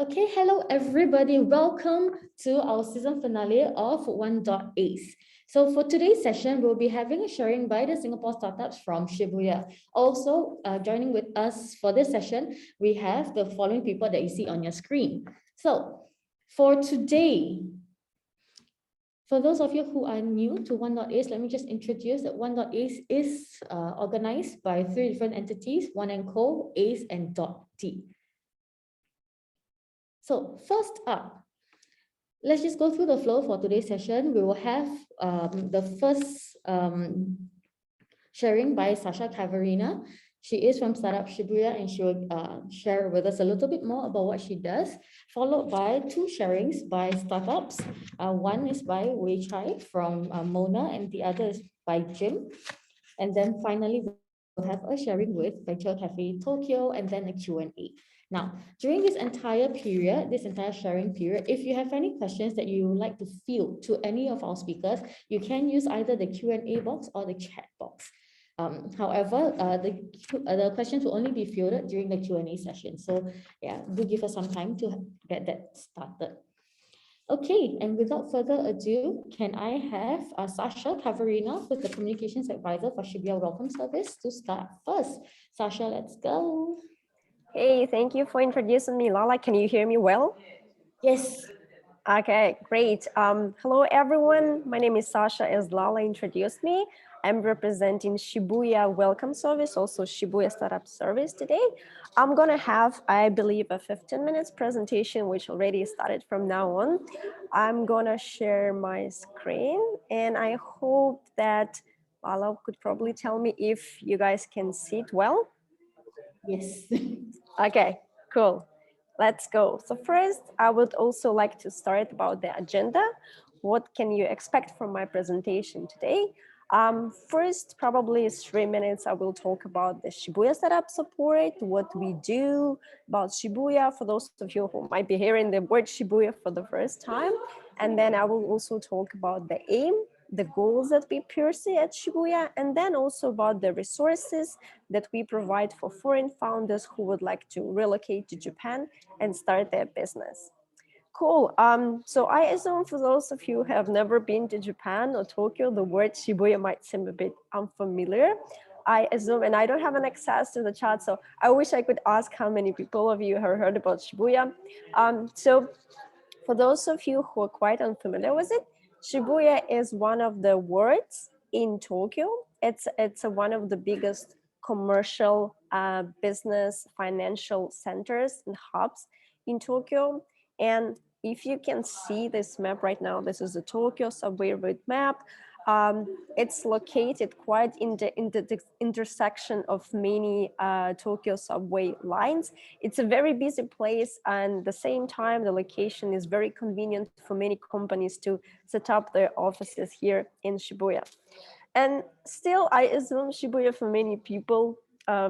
Okay, hello everybody. Welcome to our season finale of OneDotAce. So for today's session, we'll be having a sharing by the Singapore startups from Shibuya. Also, joining with us for this session, we have the following people that you see on your screen. So for today, for those of you who are new to One&Co, let me just introduce that One&Co is organized by three different entities, One&Co, Ace, and .D. So first up, let's just go through the flow for today's session. We will have the first sharing by Sasha Kaverina. She is from Startup Shibuya and she will share with us a little bit more about what she does, followed by two sharings by startups. One is by Wei Chai from Mona and the other is by Jim. And then finally, we'll have a sharing with Café Tokyo and then a Q&A. Now, during this entire period, this entire sharing period, if you have any questions that you would like to field to any of our speakers, you can use either the Q&A box or the chat box. However, the questions will only be fielded during the Q&A session. So yeah, do give us some time to get that started. Okay, and without further ado, can I have Sasha Kaverina, who's the Communications Advisor for Shibuya Welcome Service, to start first. Sasha, let's go. Hey, thank you for introducing me, Lala. Can you hear me well? Yes. Okay, great. Hello, everyone. My name is Sasha, as Lala introduced me. I'm representing Shibuya Welcome Service, also Shibuya Startup Service today. I'm going to have, I believe, a 15 minutes presentation, which already started from now on. I'm going to share my screen, and I hope that Lala could probably tell me if you guys can see it well. Yes. Okay, cool. Let's go. So first, I would also like to start about the agenda. What can you expect from my presentation today? First, probably 3 minutes, I will talk about the Shibuya setup support, what we do about Shibuya, for those of you who might be hearing the word Shibuya for the first time. And then I will also talk about the aim, the goals that we pursue at Shibuya, and then also about the resources that we provide for foreign founders who would like to relocate to Japan and start their business. Cool. So I assume for those of you who have never been to Japan or Tokyo, the word Shibuya might seem a bit unfamiliar. I assume, and I don't have an access to the chat, so I wish I could ask how many people of you have heard about Shibuya. So for those of you who are quite unfamiliar with it, Shibuya is one of the wards in Tokyo. It's one of the biggest commercial business financial centers and hubs in Tokyo. And if you can see this map right now, this is the Tokyo subway route map. It's located quite in the intersection of many Tokyo subway lines. It's a very busy place, and at the same time, the location is very convenient for many companies to set up their offices here in Shibuya. And still, I assume Shibuya for many people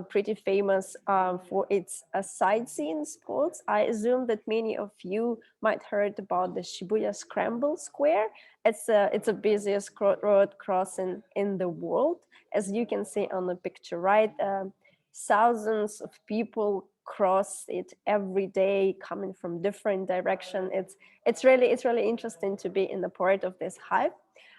pretty famous for its sightseeing spots. I assume that many of you might heard about the Shibuya Scramble Square. It's the busiest road crossing in the world. As you can see on the picture, right? Thousands of people cross it every day, coming from different directions. It's really interesting to be in the part of this hive.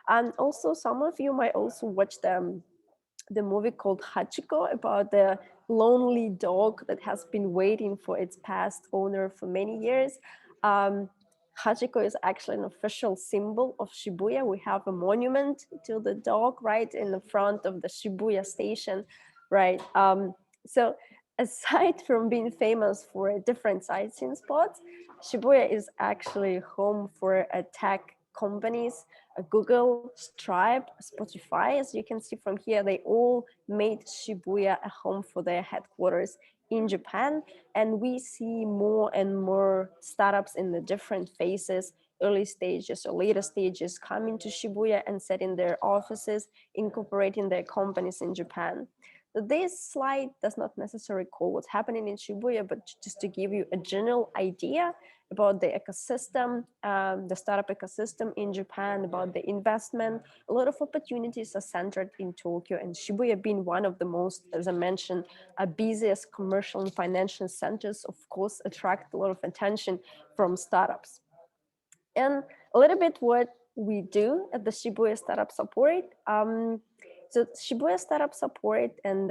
And also, some of you might also watch the movie called Hachiko, about the lonely dog that has been waiting for its past owner for many years. Hachiko is actually an official symbol of Shibuya. We have a monument to the dog right in the front of the Shibuya station, right? So aside from being famous for different sightseeing spots, Shibuya is actually home for tech companies. Google, Stripe, Spotify, as you can see from here, they all made Shibuya a home for their headquarters in Japan. And we see more and more startups in the different phases, early stages or later stages, coming to Shibuya and setting their offices, incorporating their companies in Japan. This slide does not necessarily call what's happening in Shibuya, but just to give you a general idea about the ecosystem, the startup ecosystem in Japan, about the investment. A lot of opportunities are centered in Tokyo, and Shibuya being one of the most, as I mentioned, busiest commercial and financial centers, of course, attract a lot of attention from startups. And a little bit what we do at the Shibuya Startup Support. So Shibuya Startup Support and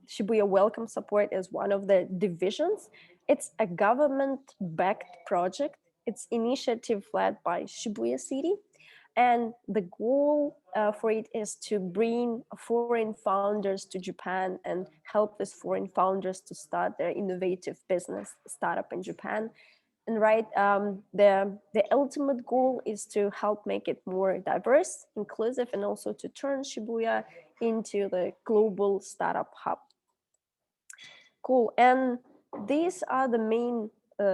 Shibuya Welcome Support is one of the divisions. It's a government-backed project. It's initiative led by Shibuya City. And the goal for it is to bring foreign founders to Japan and help these foreign founders to start their innovative business startup in Japan. And right, the ultimate goal is to help make it more diverse, inclusive, and also to turn Shibuya into the global startup hub. Cool. And these are the main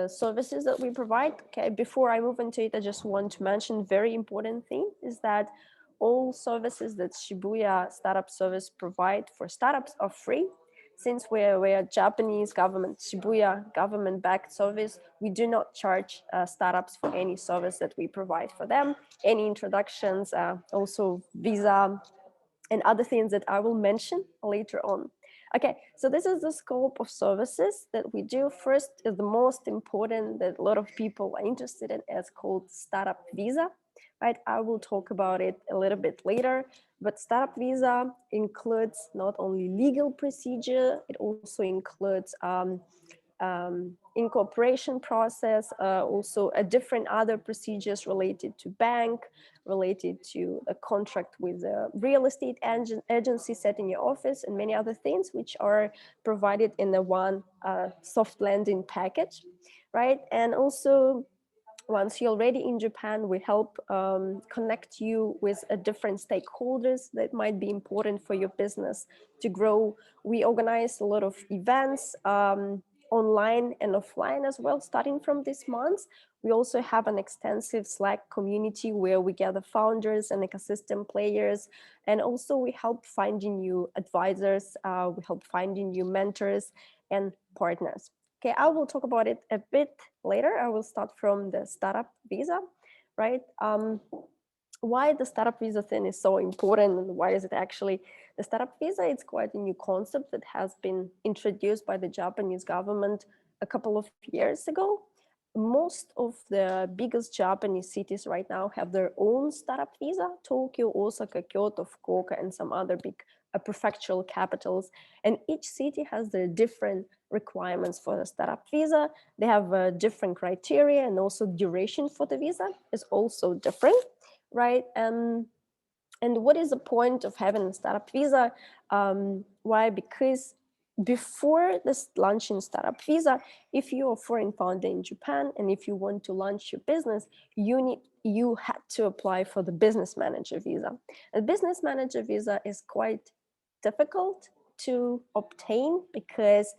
services that we provide. Okay, before I move into it, I just want to mention very important thing is that all services that Shibuya Startup Service provide for startups are free. Since we're a Japanese government, Shibuya government-backed service, we do not charge startups for any service that we provide for them, any introductions, also visa, and other things that I will mention later on. Okay, so this is the scope of services that we do. First is the most important that a lot of people are interested in, is called startup visa, right? I will talk about it a little bit later, but startup visa includes not only legal procedure, it also includes incorporation process, also a different other procedures related to bank, related to a contract with a real estate agency set in your office, and many other things which are provided in the one soft landing package, right? And also, once you're already in Japan, we help connect you with different stakeholders that might be important for your business to grow. We organize a lot of events, online and offline as well, starting from this month. We also have an extensive Slack community where we gather founders and ecosystem players. And also we help finding new advisors, we help finding new mentors and partners. Okay, I will talk about it a bit later. I will start from the startup visa, right? Why the startup visa thing is so important, and why is it actually the startup visa? It's quite a new concept that has been introduced by the Japanese government a couple of years ago. Most of the biggest Japanese cities right now have their own startup visa: Tokyo, Osaka, Kyoto, Fukuoka, and some other big prefectural capitals. And each city has their different requirements for the startup visa. They have different criteria, and also duration for the visa is also different, right? And what is the point of having a startup visa? Why? Because before this launching startup visa, if you're a foreign founder in Japan and if you want to launch your business, you had to apply for the business manager visa. A business manager visa is quite difficult to obtain because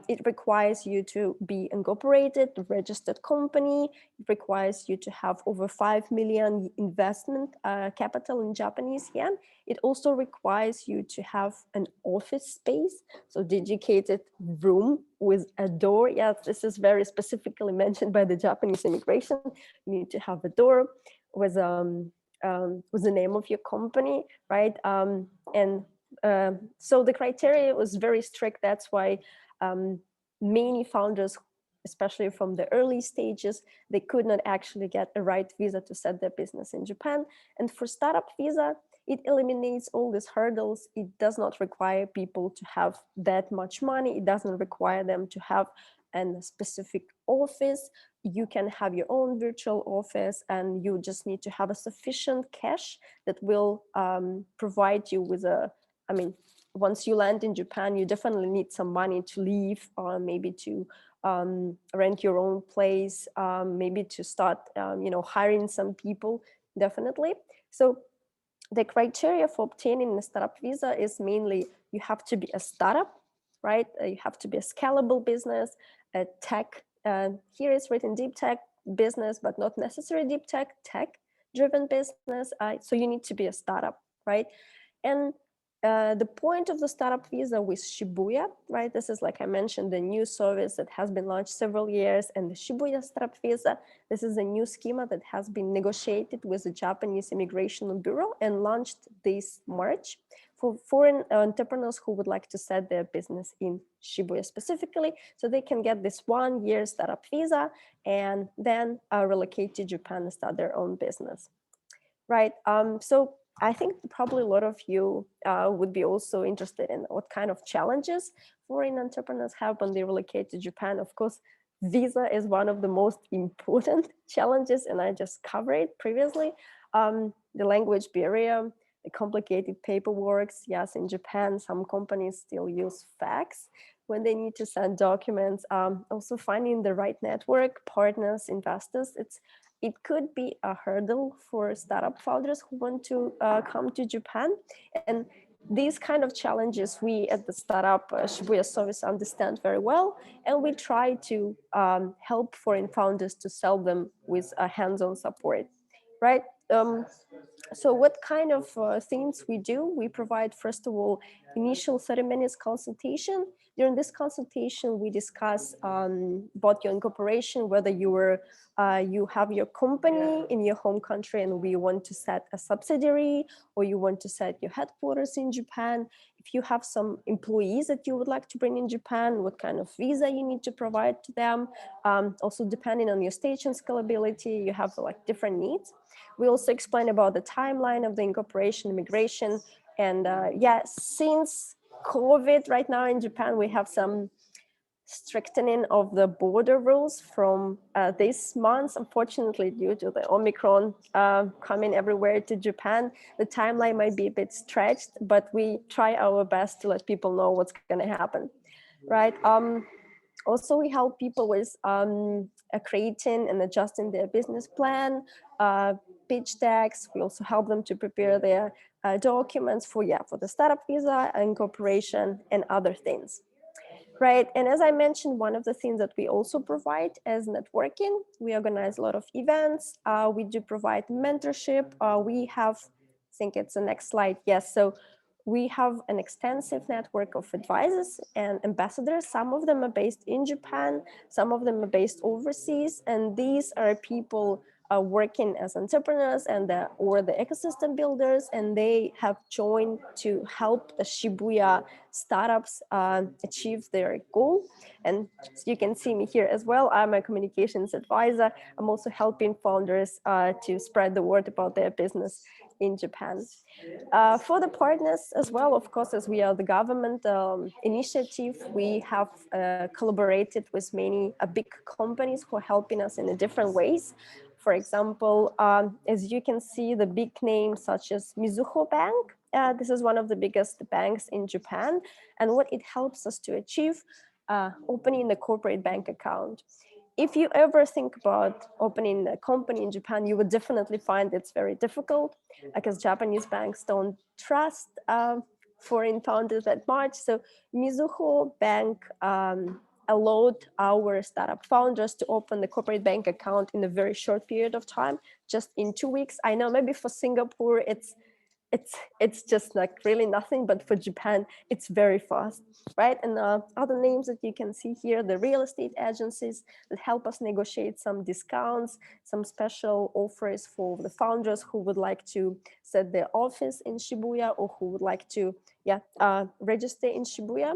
it requires you to be incorporated, registered company. It requires you to have over 5 million investment capital in Japanese yen. It also requires you to have an office space, so dedicated room with a door. Yes, this is very specifically mentioned by the Japanese immigration. You need to have a door with the name of your company, right? So the criteria was very strict. That's why many founders, especially from the early stages, they could not actually get a right visa to set their business in Japan. And for startup visa, it eliminates all these hurdles. It does not require people to have that much money. It doesn't require them to have a specific office. You can have your own virtual office, and you just need to have a sufficient cash that will provide you with once you land in Japan, you definitely need some money to leave, or maybe to rent your own place, maybe to start, hiring some people, definitely. So the criteria for obtaining a startup visa is mainly you have to be a startup, right? You have to be a scalable business, a tech. Here is written deep tech business, but not necessarily deep tech driven business. So you need to be a startup, right? And The point of the startup visa with Shibuya, right? This is, like I mentioned, the new service that has been launched several years, and the Shibuya startup visa, this is a new schema that has been negotiated with the Japanese Immigration Bureau and launched this March for foreign entrepreneurs who would like to set their business in Shibuya specifically, so they can get this 1-year startup visa and then relocate to Japan and start their own business. Right. So I think probably a lot of you would be also interested in what kind of challenges foreign entrepreneurs have when they relocate to Japan. Of course, visa is one of the most important challenges, and I just covered it previously. The language barrier, the complicated paperwork. Yes, in Japan, some companies still use fax when they need to send documents. Also finding the right network, partners, investors. It could be a hurdle for startup founders who want to come to Japan. And these kind of challenges we at the startup Shibuya service understand very well. And we try to help foreign founders to sell them with a hands-on support, right? So what kind of things we do? We provide, first of all, initial 30 minutes consultation. During this consultation, we discuss about your incorporation, whether you have your company in your home country and we want to set a subsidiary, or you want to set your headquarters in Japan. If you have some employees that you would like to bring in Japan, what kind of visa you need to provide to them. Also, depending on your stage and scalability, you have like different needs. We also explain about the timeline of the incorporation, immigration, and since COVID right now in Japan, we have some strictening of the border rules from this month. Unfortunately, due to the Omicron coming everywhere to Japan, the timeline might be a bit stretched, but we try our best to let people know what's going to happen, right? Also, we help people with creating and adjusting their business plan, pitch decks. We also help them to prepare their documents for the startup visa, incorporation, and other things. Right, and as I mentioned, one of the things that we also provide is networking. We organize a lot of events. We do provide mentorship. We have, I think it's the next slide. Yes, so we have an extensive network of advisors and ambassadors. Some of them are based in Japan, some of them are based overseas, and these are people working as entrepreneurs and or the ecosystem builders, and they have joined to help the Shibuya startups achieve their goal. And you can see me here as well. I'm a communications advisor. I'm also helping founders to spread the word about their business in Japan. For the partners as well, of course, as we are the government initiative, we have collaborated with many big companies who are helping us in different ways. For example, as you can see, the big names such as Mizuho Bank. This is one of the biggest banks in Japan. And what it helps us to achieve, opening a corporate bank account. If you ever think about opening a company in Japan, you would definitely find it's very difficult because Japanese banks don't trust foreign founders that much. So Mizuho Bank allowed our startup founders to open the corporate bank account in a very short period of time, just in 2 weeks. I know maybe for Singapore, it's just like really nothing, but for Japan, it's very fast, right? And other names that you can see here, the real estate agencies that help us negotiate some discounts, some special offers for the founders who would like to set their office in Shibuya or who would like to register in Shibuya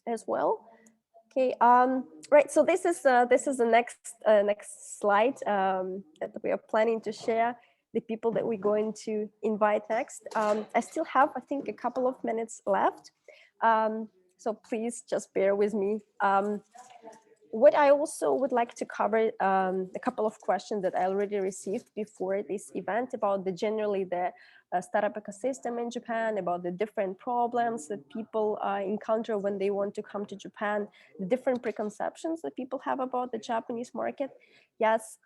as well. Okay, right. So this is the next slide that we are planning to share. The people that we're going to invite next. I still have, I think, a couple of minutes left, so please just bear with me. What I also would like to cover a couple of questions that I already received before this event about generally the startup ecosystem in Japan, about the different problems that people encounter when they want to come to Japan, the different preconceptions that people have about the Japanese market. Yes,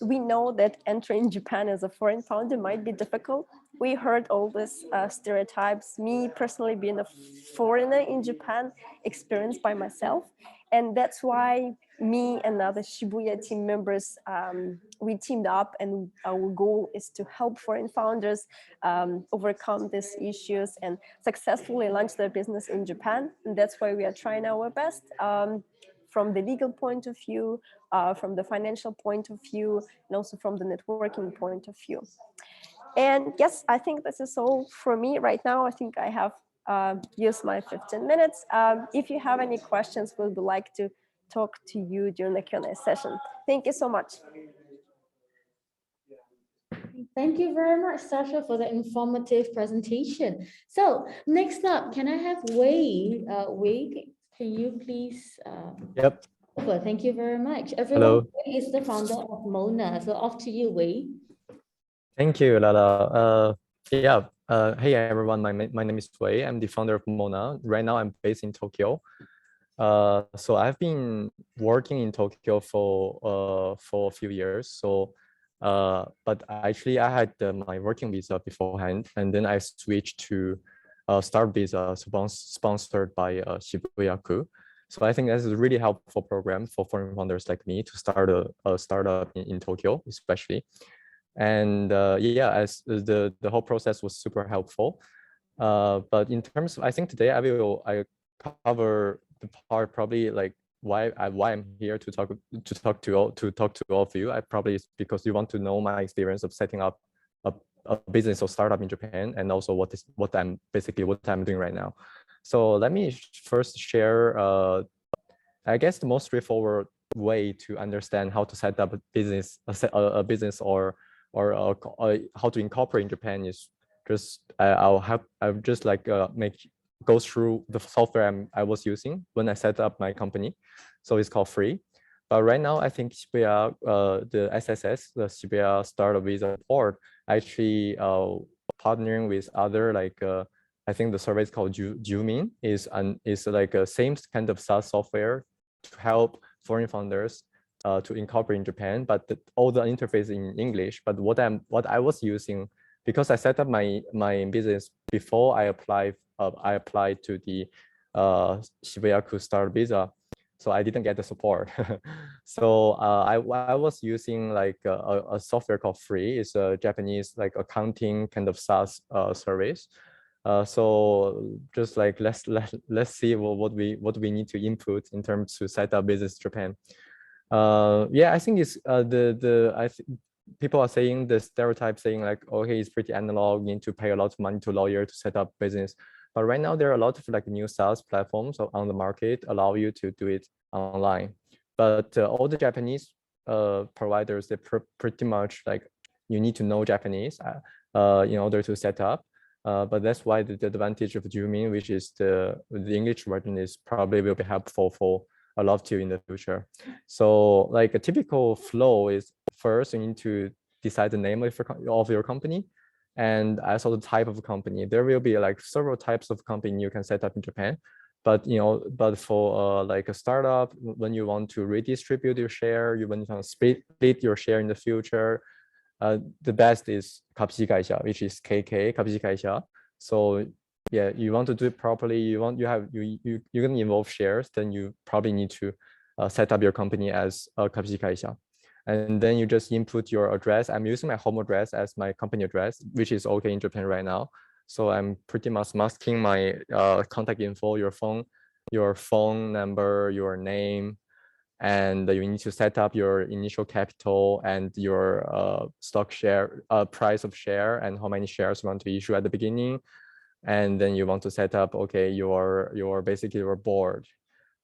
we know that entering Japan as a foreign founder might be difficult. We heard all these stereotypes. Me personally being a foreigner in Japan, experienced by myself. And that's why me and other Shibuya team members, we teamed up, and our goal is to help foreign founders overcome these issues and successfully launch their business in Japan. And that's why we are trying our best from the legal point of view, from the financial point of view, and also from the networking point of view. And yes, I think this is all for me right now. I think I have used my 15 minutes. If you have any questions, we would like to talk to you during the Q&A session. Thank you so much. Thank you very much, Sasha, for the informative presentation. So next up, can I have Wei? Wei, can you please? Yep. Thank you very much. Everyone, Hello. Wei is the founder of Mona. So off to you, Wei. Thank you, Lala. Hey everyone. My name is Wei. I'm the founder of Mona. Right now, I'm based in Tokyo. So I've been working in Tokyo for a few years. So, but actually, I had my working visa beforehand, and then I switched to start visa sponsored by Shibuya. So I think that's a really helpful program for foreign founders like me to start a startup in Tokyo, especially. And as the whole process was super helpful. But in terms of, I think today I cover the part probably like why I'm here to talk to all of you. I probably is because you want to know my experience of setting up a business or startup in Japan, and also what I'm doing right now. So let me first share I guess the most straightforward way to understand how to set up a business or how to incorporate in Japan is just I'll just like go through the software I was using when I set up my company. So it's called Free. But right now, I think Shibuya, the SSS, the Shibuya Startup Visa Board, actually partnering with other like I think the service called Jumin is like a same kind of SaaS software to help foreign founders to incorporate in Japan, but all the interface in English. But what I was using, because I set up my business before I applied to the Shibuya Startup Visa, so I didn't get the support. So I was using like a software called Free. It's a Japanese like accounting kind of SaaS service. So just like let's see what we need to input in terms to set up business in Japan. I think it's people are saying the stereotype saying like, okay, it's pretty analog, you need to pay a lot of money to a lawyer to set up business. But right now there are a lot of like new SaaS platforms on the market allow you to do it online. But all the Japanese providers, they pretty much like you need to know Japanese in order to set up. But that's why the advantage of Jumin, which is the English version, is probably will be helpful for a lot of you in the future. So like a typical flow is first you need to decide the name of your company and also the type of company. There will be like several types of company you can set up in Japan. But for like a startup, when you want to redistribute your share, you want to split your share in the future, the best is 株式会社, which is KK 株式会社. So yeah, you want to do it properly. You're gonna involve shares. Then you probably need to set up your company as a 株式会社. And then you just input your address. I'm using my home address as my company address, which is okay in Japan right now. So I'm pretty much masking my contact info, your phone number, your name, and you need to set up your initial capital and your stock share price of share and how many shares you want to issue at the beginning. And then you want to set up, okay, your basically your board.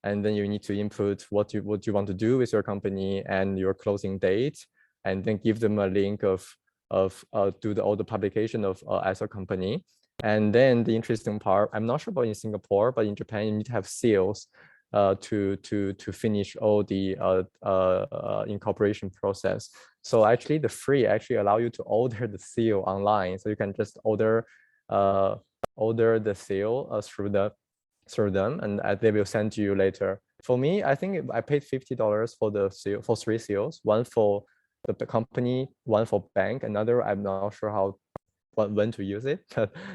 And then you need to input what you want to do with your company and your closing date, and then give them a link of all the publication of as a company. And then the interesting part, I'm not sure about in Singapore, but in Japan you need to have seals to finish all the incorporation process. So actually the Free actually allow you to order the seal online, so you can just order the seal through them, and they will send to you later. For me, I think I paid $50 for the seal, for 3 seals, one for the company, one for bank, another I'm not sure when to use it.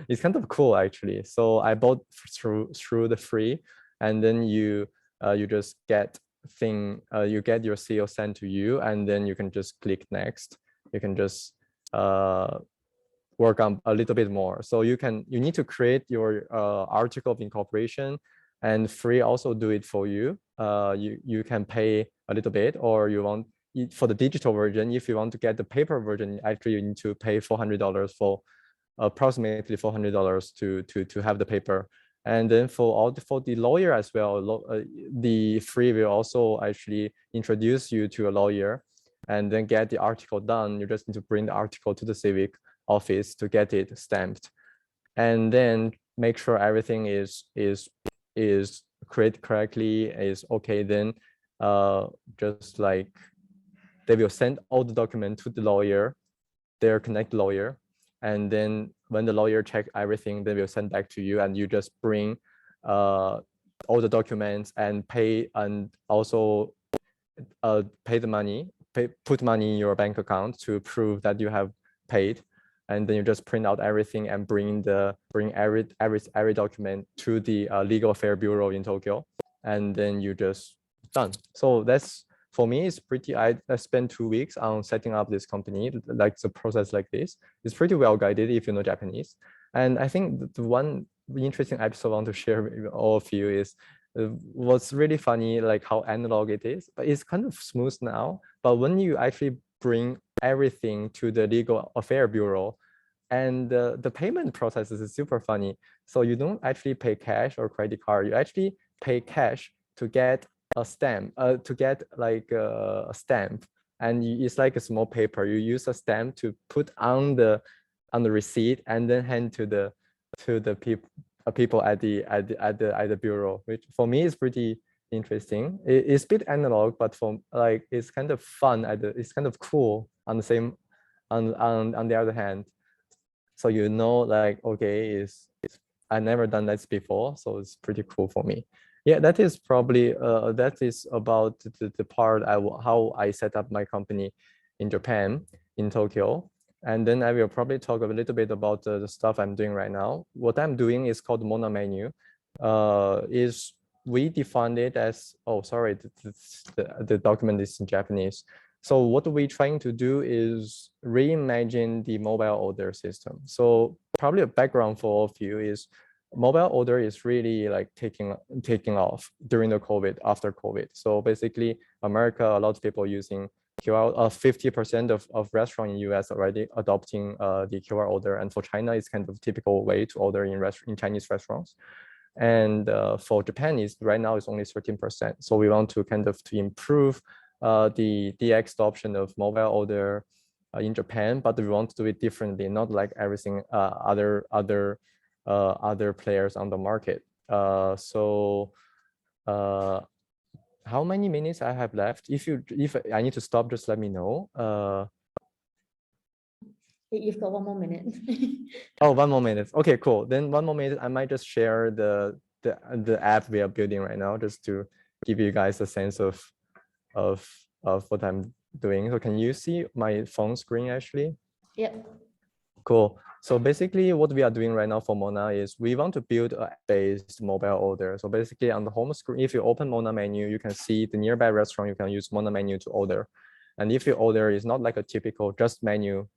It's kind of cool actually. So I bought through the Free, and then you you just get you get your CO sent to you, and then you can just click next. You can just work on a little bit more. So you need to create your article of incorporation, and Free also do it for you. You can pay a little bit, or you want for the digital version. If you want to get the paper version, actually you need to pay $400 for approximately $400 to have the paper. And then for the lawyer as well, the Free will also actually introduce you to a lawyer, and then get the article done. You just need to bring the article to the civic office to get it stamped, and then make sure everything is created correctly, is okay. Then just like they will send all the document to the lawyer, their connect lawyer, and then when the lawyer check everything, they will send back to you, and you just bring all the documents and pay, and also pay the money, put money in your bank account to prove that you have paid, and then you just print out everything and bring every document to the legal affair bureau in Tokyo, and then you just done. So that's, for me, it's pretty. I spent 2 weeks on setting up this company. Like the process like this is pretty well guided if you know Japanese. And I think the one interesting episode I want to share with all of you is what's really funny, like how analog it is, but it's kind of smooth now. But when you actually bring everything to the legal affair bureau, and the payment process is super funny. So you don't actually pay cash or credit card. You actually pay cash to get a stamp, to get like a stamp, and it's like a small paper. You use a stamp to put on the receipt, and then hand to the people at the bureau, which for me is pretty interesting. It's a bit analog, but for like it's kind of fun. It's kind of cool on the same on the other hand. So you know, like, okay, I never done this before, so it's pretty cool for me. Yeah, that is probably that is about the part how I set up my company in Japan, in Tokyo. And then I will probably talk a little bit about the stuff I'm doing right now. What I'm doing is called Mona Menu. Is we defined it as, oh, sorry, the document is in Japanese. So what we're trying to do is reimagine the mobile order system. So probably a background for all of you is mobile order is really like taking off during the COVID, after COVID. So basically America, a lot of people using QR, 50% of restaurants in US already adopting the QR order. And for China, it's kind of typical way to order in Chinese restaurants. And for Japan, right now it's only 13%. So we want to kind of to improve the DX adoption of mobile order in Japan, but we want to do it differently, not like everything other players on the market. How many minutes I have left? If I need to stop, just let me know. You've got 1 more minute. Oh, 1 more minute. Okay, cool. Then 1 more minute, I might just share the app we are building right now, just to give you guys a sense of what I'm doing. So can you see my phone screen actually? Yep. Cool. So basically what we are doing right now for Mona is we want to build a app-based mobile order. So basically on the home screen, if you open Mona menu, you can see the nearby restaurant, you can use Mona menu to order. And if your order is not like a typical just menu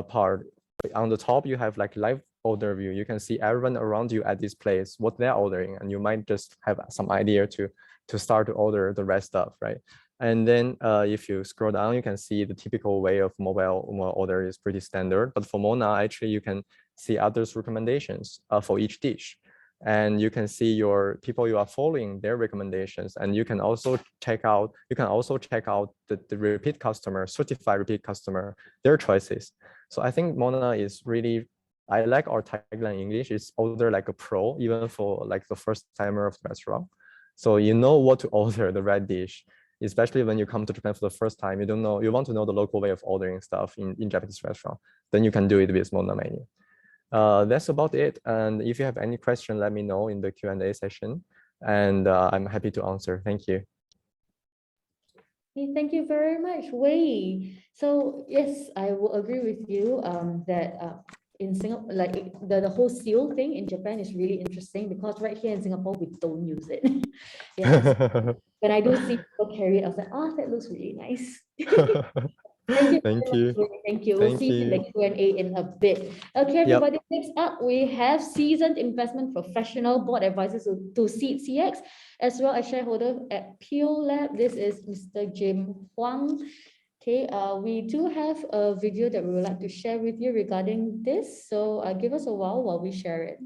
part, on the top, you have like live order view. You can see everyone around you at this place, what they're ordering, and you might just have some idea to start to order the rest stuff, right? And then if you scroll down, you can see the typical way of mobile order is pretty standard. But for Mona, actually, you can see others' recommendations for each dish. And you can see your people you are following, their recommendations. And you can also check out, the repeat customer, certified repeat customer, their choices. So I think Mona is really, I like our tagline in English, it's order like a pro, even for like the first timer of the restaurant. So you know what to order, the right dish. Especially when you come to Japan for the first time, you want to know the local way of ordering stuff in Japanese restaurant, then you can do it with Mona menu. That's about it. And if you have any question, let me know in the Q&A session. And I'm happy to answer. Thank you. Hey, thank you very much, Wei. So yes, I will agree with you that in Singapore, like the whole seal thing in Japan is really interesting because right here in Singapore, we don't use it. Yeah. When I do see people carry it, I was like, oh, that looks really nice. Thank you. Thank you. Thank you. We'll Thank see you in the you. Q&A in a bit. Okay, everybody, next up, we have seasoned investment professional board advisors to SeedCX, as well as shareholder at Pure Lab. This is Mr. Jim Huang. Okay, we do have a video that we would like to share with you regarding this. So give us a while we share it.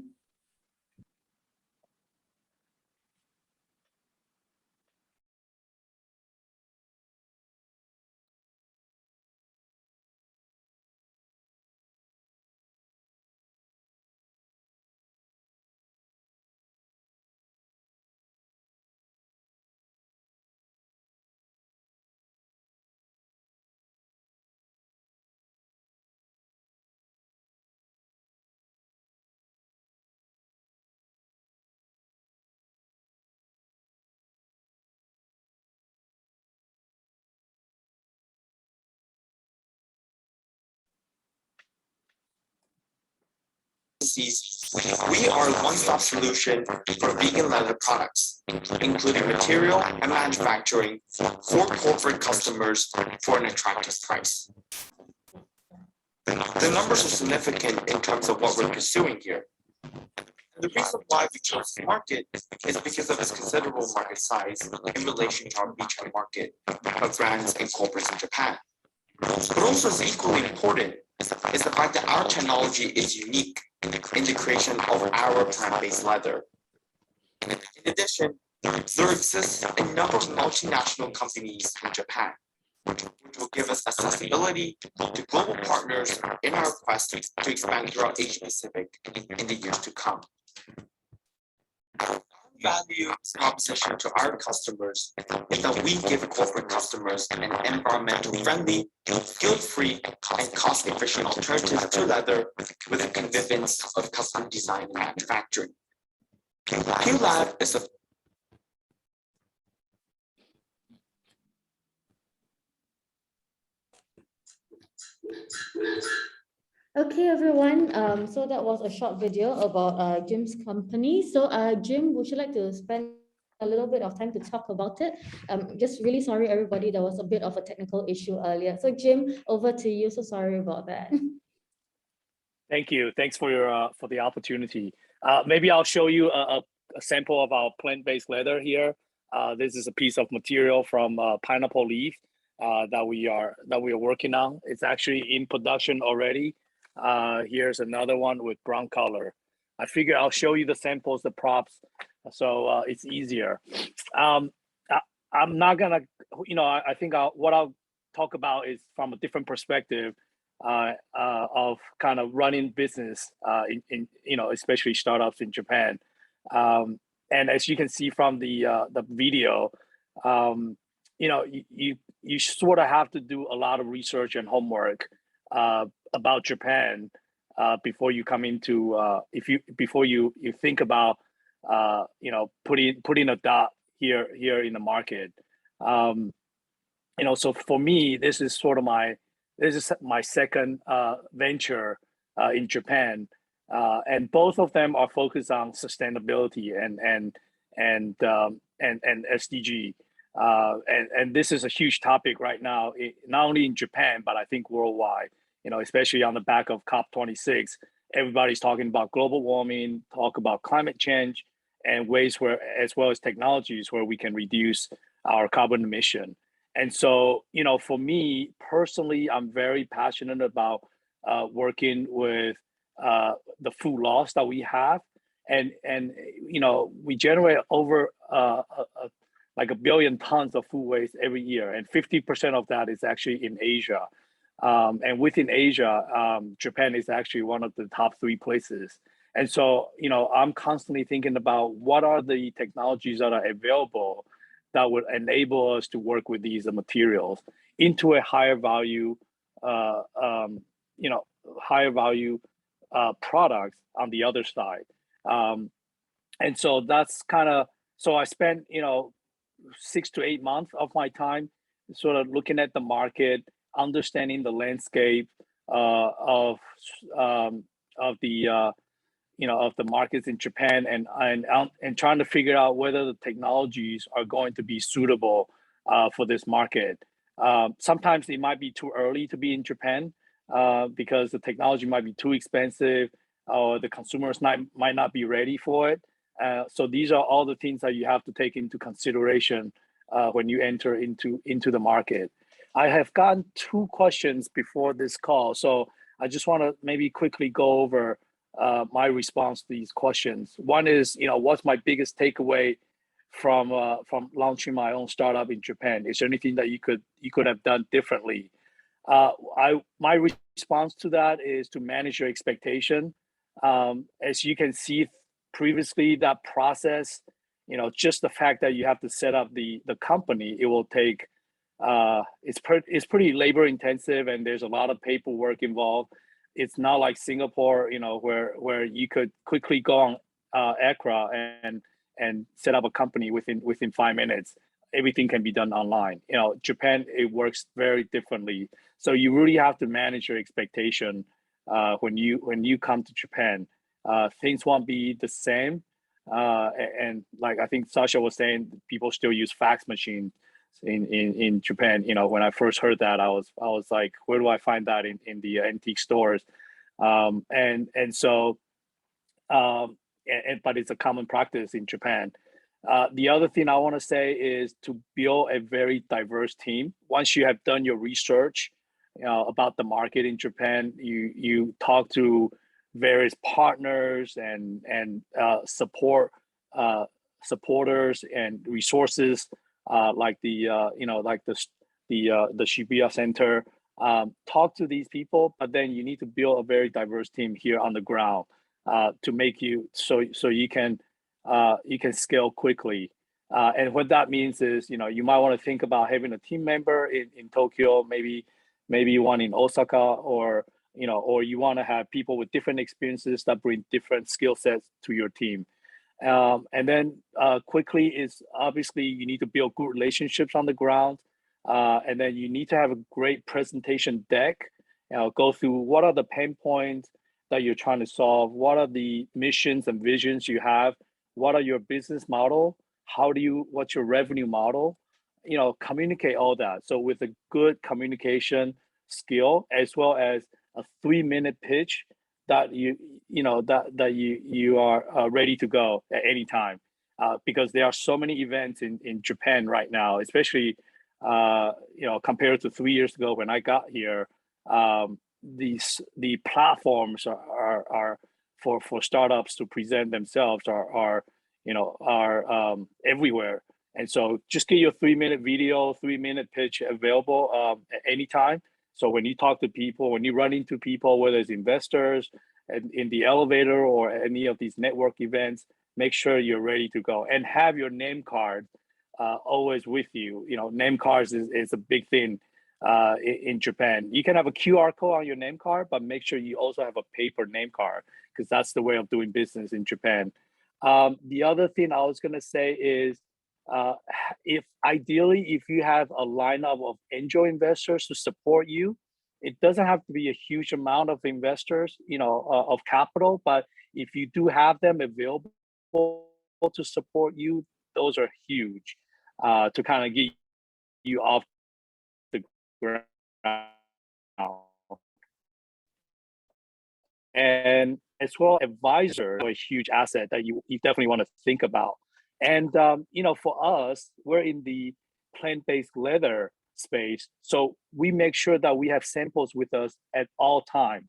We are a one-stop solution for vegan leather products, including material and manufacturing for corporate customers for an attractive price. The numbers are significant in terms of what we're pursuing here. And the reason why we chose this market is because of its considerable market size in relation to our Wei Chai market of brands and corporates in Japan. But also is equally important is the fact that our technology is unique in the creation of our plant-based leather. In addition, there exists a number of multinational companies in Japan, which will give us accessibility to global partners in our quest to expand throughout Asia Pacific in the years to come. Our value proposition to our customers is that we give corporate customers an environmentally friendly, guilt-free, and cost-efficient alternative to leather with the convenience of custom design and manufacturing. QLab is a Okay, everyone. So that was a short video about Jim's company. So Jim, would you like to spend a little bit of time to talk about it? Just really sorry, everybody. There was a bit of a technical issue earlier. So Jim, over to you. So sorry about that. Thank you. Thanks for your for the opportunity. Maybe I'll show you a sample of our plant-based leather here. This is a piece of material from pineapple leaf that we are working on. It's actually in production already. Here's another one with brown color. I figure I'll show you the samples, the props, so it's easier. I'm not gonna, I think what I'll talk about is from a different perspective of kind of running business in especially startups in Japan. And as you can see from the video, you sort of have to do a lot of research and homework about Japan before you come into before you think about putting a dot here in the market. So for me, this is my second venture in Japan, and both of them are focused on sustainability and SDG. And this is a huge topic right now, not only in Japan, but I think worldwide, especially on the back of COP26, everybody's talking about global warming, talk about climate change, and ways where, as well as technologies where we can reduce our carbon emission. And so, for me personally, I'm very passionate about working with the food loss that we have. And we generate over like 1 billion tons of food waste every year, and 50% of that is actually in Asia. And within Asia, Japan is actually one of the top 3 places. And so, I'm constantly thinking about what are the technologies that are available that would enable us to work with these materials into a higher value, products on the other side. And so that's so I spent, 6 to 8 months of my time sort of looking at the market, understanding the landscape of of the of the markets in Japan, and trying to figure out whether the technologies are going to be suitable for this market. Sometimes it might be too early to be in Japan because the technology might be too expensive, or the consumers might not be ready for it. So these are all the things that you have to take into consideration when you enter into the market. I have gotten 2 questions before this call, so I just want to maybe quickly go over my response to these questions. One is, what's my biggest takeaway from launching my own startup in Japan? Is there anything that you could have done differently? My response to that is to manage your expectation. As you can see previously, that process, just the fact that you have to set up the company, it will take. It's pretty labor intensive, and there's a lot of paperwork involved. It's not like Singapore, where you could quickly go on Accra and set up a company within 5 minutes. Everything can be done online. Japan, it works very differently. So you really have to manage your expectation when you come to Japan. Things won't be the same. And like I think Sasha was saying, people still use fax machines in Japan. When I first heard that, I was like, where do I find that in the antique stores? But it's a common practice in Japan. The other thing I want to say is to build a very diverse team. Once you have done your research about the market in Japan, you talk to various partners and supporters and resources like the Shibuya Center. Talk to these people, but then you need to build a very diverse team here on the ground to make you so you can scale quickly. And what that means is, you might want to think about having a team member in Tokyo, maybe one in Osaka, or you want to have people with different experiences that bring different skill sets to your team. And then quickly is obviously you need to build good relationships on the ground. And then you need to have a great presentation deck. Go through what are the pain points that you're trying to solve, what are the missions and visions you have, what are your business model, what's your revenue model, communicate all that. So with a good communication skill, as well as a 3-minute pitch that you are ready to go at any time, because there are so many events in Japan right now, especially compared to 3 years ago when I got here. The platforms are for startups to present themselves are everywhere. And so just get your 3-minute video, 3-minute pitch available at any time. So when you talk to people, when you run into people, whether it's investors and in the elevator or any of these network events, make sure you're ready to go and have your name card always with you. Name cards is a big thing in Japan. You can have a QR code on your name card, but make sure you also have a paper name card, because that's the way of doing business in Japan. The other thing I was going to say is, if you have a lineup of angel investors to support you, it doesn't have to be a huge amount of investors, of capital, but if you do have them available to support you, those are huge to kind of get you off the ground. And as well, advisors are a huge asset that you definitely want to think about. And for us, we're in the plant-based leather space, so we make sure that we have samples with us at all time.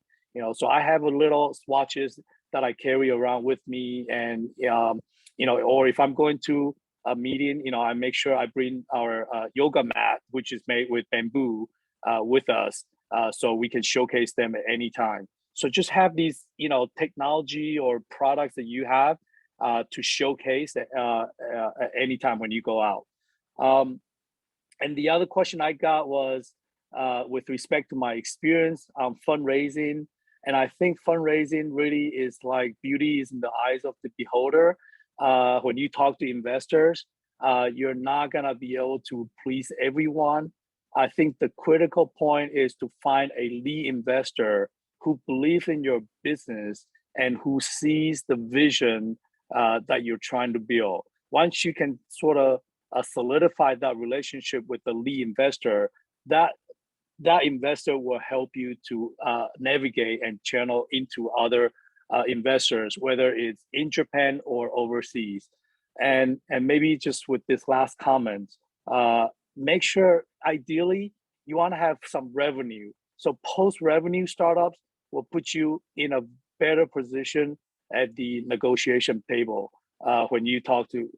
So I have a little swatches that I carry around with me, and or if I'm going to a meeting, I make sure I bring our yoga mat, which is made with bamboo, with us, so we can showcase them at any time. So just have these, technology or products that you have to showcase at any time when you go out. And the other question I got was with respect to my experience on fundraising. And I think fundraising really is like beauty is in the eyes of the beholder. When you talk to investors, you're not gonna be able to please everyone. I think the critical point is to find a lead investor who believe in your business and who sees the vision that you're trying to build. Once you can sort of solidify that relationship with the lead investor, that investor will help you to navigate and channel into other investors, whether it's in Japan or overseas. And maybe just with this last comment, make sure ideally you want to have some revenue. So post-revenue startups will put you in a better position at the negotiation table when you talk to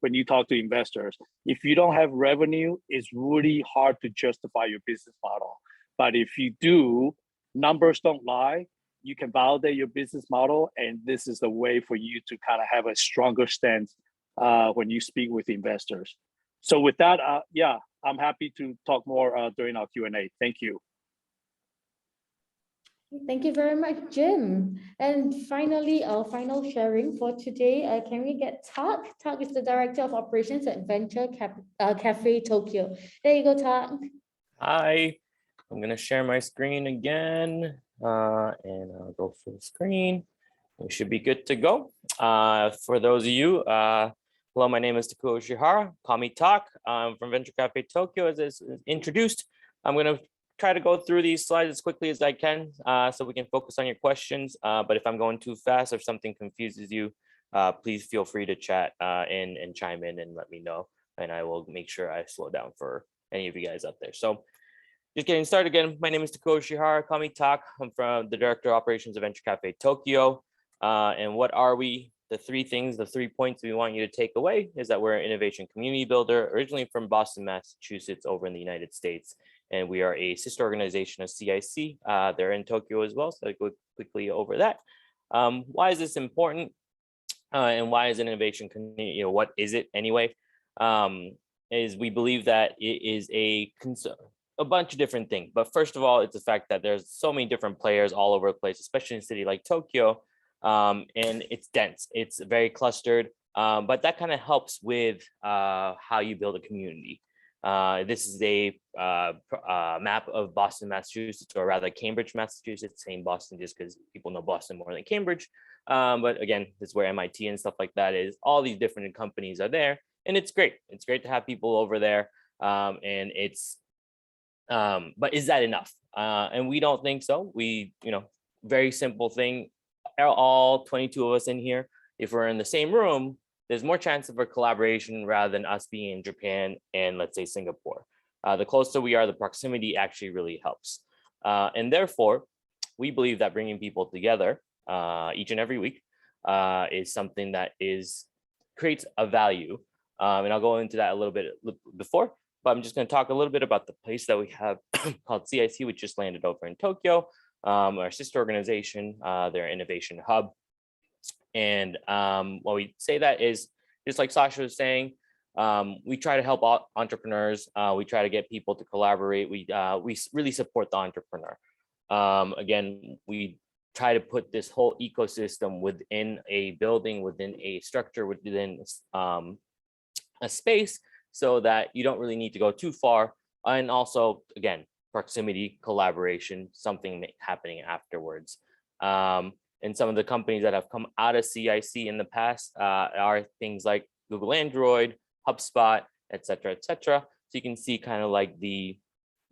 investors. If you don't have revenue, it's really hard to justify your business model. But if you do, numbers don't lie. You can validate your business model, and this is the way for you to kind of have a stronger stance when you speak with investors. So with that, yeah, I'm happy to talk more during our Q&A. Thank you. Thank you very much, Jim. And finally, our final sharing for today, can we get Tak? Tak is the Director of Operations at Café Tokyo. There you go, Tak. Hi, I'm gonna share my screen again, and I'll go full screen. We should be good to go. For those of you, hello, my name is Takuo Urushihara. Call me Tak. I'm from Venture Café Tokyo, as is introduced. I'm gonna try to go through these slides as quickly as I can, so we can focus on your questions. But if I'm going too fast or if something confuses you, please feel free to chat and chime in and let me know, and I will make sure I slow down for any of you guys out there. So just getting started again, my name is Takuo Urushihara. Call me Tak. I'm from the Director of Operations of Venture Café Tokyo. And what are we? The three things, the 3 points we want you to take away is that we're an innovation community builder, originally from Boston, Massachusetts, over in the United States. And we are a sister organization of CIC. They're in Tokyo as well, so I'll go quickly over that. Why is this important? And why is an innovation community, what is it anyway? Is we believe that it is a bunch of different things. But first of all, it's the fact that there's so many different players all over the place, especially in a city like Tokyo. And it's dense, it's very clustered, but that kind of helps with how you build a community. This is a map of Boston, Massachusetts, or rather Cambridge, Massachusetts, saying Boston just because people know Boston more than Cambridge. But again, this is where MIT and stuff like that is. All these different companies are there, and it's great. It's great to have people over there. And it's, but is that enough? And we don't think so. We, very simple thing. All 22 of us in here, if we're in the same room, there's more chance of a collaboration rather than us being in Japan and let's say Singapore. The closer we are, the proximity actually really helps. And therefore, we believe that bringing people together each and every week is something that creates a value. And I'll go into that a little bit before, but I'm just going to talk a little bit about the place that we have called CIC, which just landed over in Tokyo. Our sister organization, their innovation hub. And what we say that is, just like Sasha was saying, we try to help entrepreneurs. We try to get people to collaborate. We really support the entrepreneur. Again, we try to put this whole ecosystem within a building, within a structure, within a space, so that you don't really need to go too far. And also, again, proximity, collaboration, something happening afterwards. And some of the companies that have come out of CIC in the past are things like Google Android, HubSpot, et cetera, et cetera. So you can see kind of like the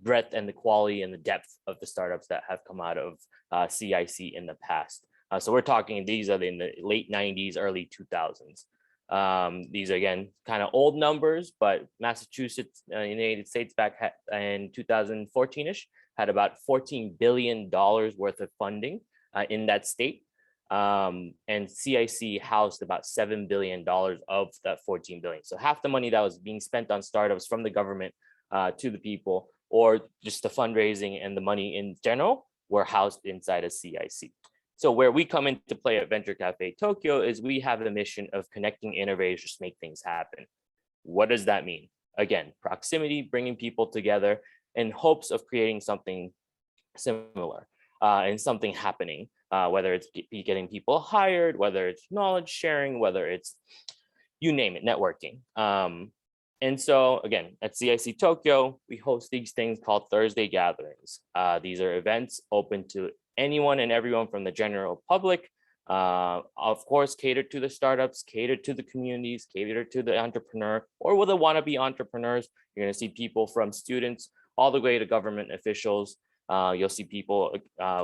breadth and the quality and the depth of the startups that have come out of CIC in the past. So we're talking, these are in the late 90s, early 2000s. These are, again, kind of old numbers, but Massachusetts, United States, back in 2014-ish, had about $14 billion worth of funding in that state. And CIC housed about $7 billion of that $14 billion. So half the money that was being spent on startups from the government to the people, or just the fundraising and the money in general, were housed inside of CIC. So where we come into play at Venture Café Tokyo is we have the mission of connecting innovators to make things happen. What does that mean? Again, proximity, bringing people together in hopes of creating something similar and something happening, whether it's getting people hired, whether it's knowledge sharing, whether it's, you name it, networking. And so again, at CIC Tokyo, we host these things called Thursday gatherings. These are events open to anyone and everyone from the general public. Of course, cater to the startups, cater to the communities, cater to the entrepreneur or with the wannabe entrepreneurs. You're going to see people from students all the way to government officials. You'll see people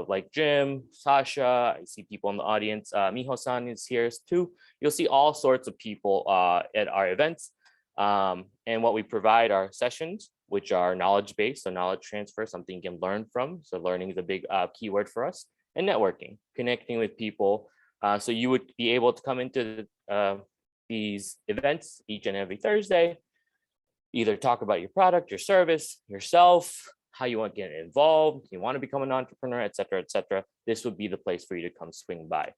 like Jim, Sasha. I see people in the audience. Miho-san is here too. You'll see all sorts of people at our events. And what we provide are sessions, which are knowledge-based, so knowledge transfer, something you can learn from. So learning is a big keyword for us, and networking, connecting with people. So you would be able to come into these events each and every Thursday, either talk about your product, your service, yourself, how you want to get involved, you want to become an entrepreneur, et cetera, et cetera. This would be the place for you to come swing by.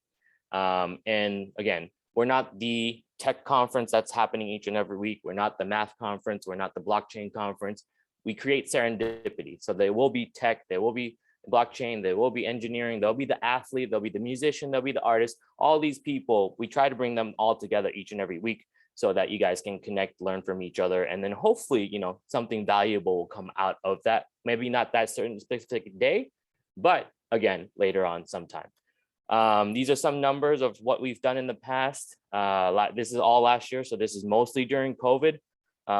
And again, we're not the tech conference that's happening each and every week. We're not the math conference. We're not the blockchain conference. We create serendipity. So there will be tech, there will be blockchain, there will be engineering, there'll be the athlete, there'll be the musician, there'll be the artist. All these people, we try to bring them all together each and every week so that you guys can connect, learn from each other. And then hopefully, you know, something valuable will come out of that. Maybe not that certain specific day, but again, later on sometime. These are some numbers of what we've done in the past. This is all last year, so this is mostly during COVID.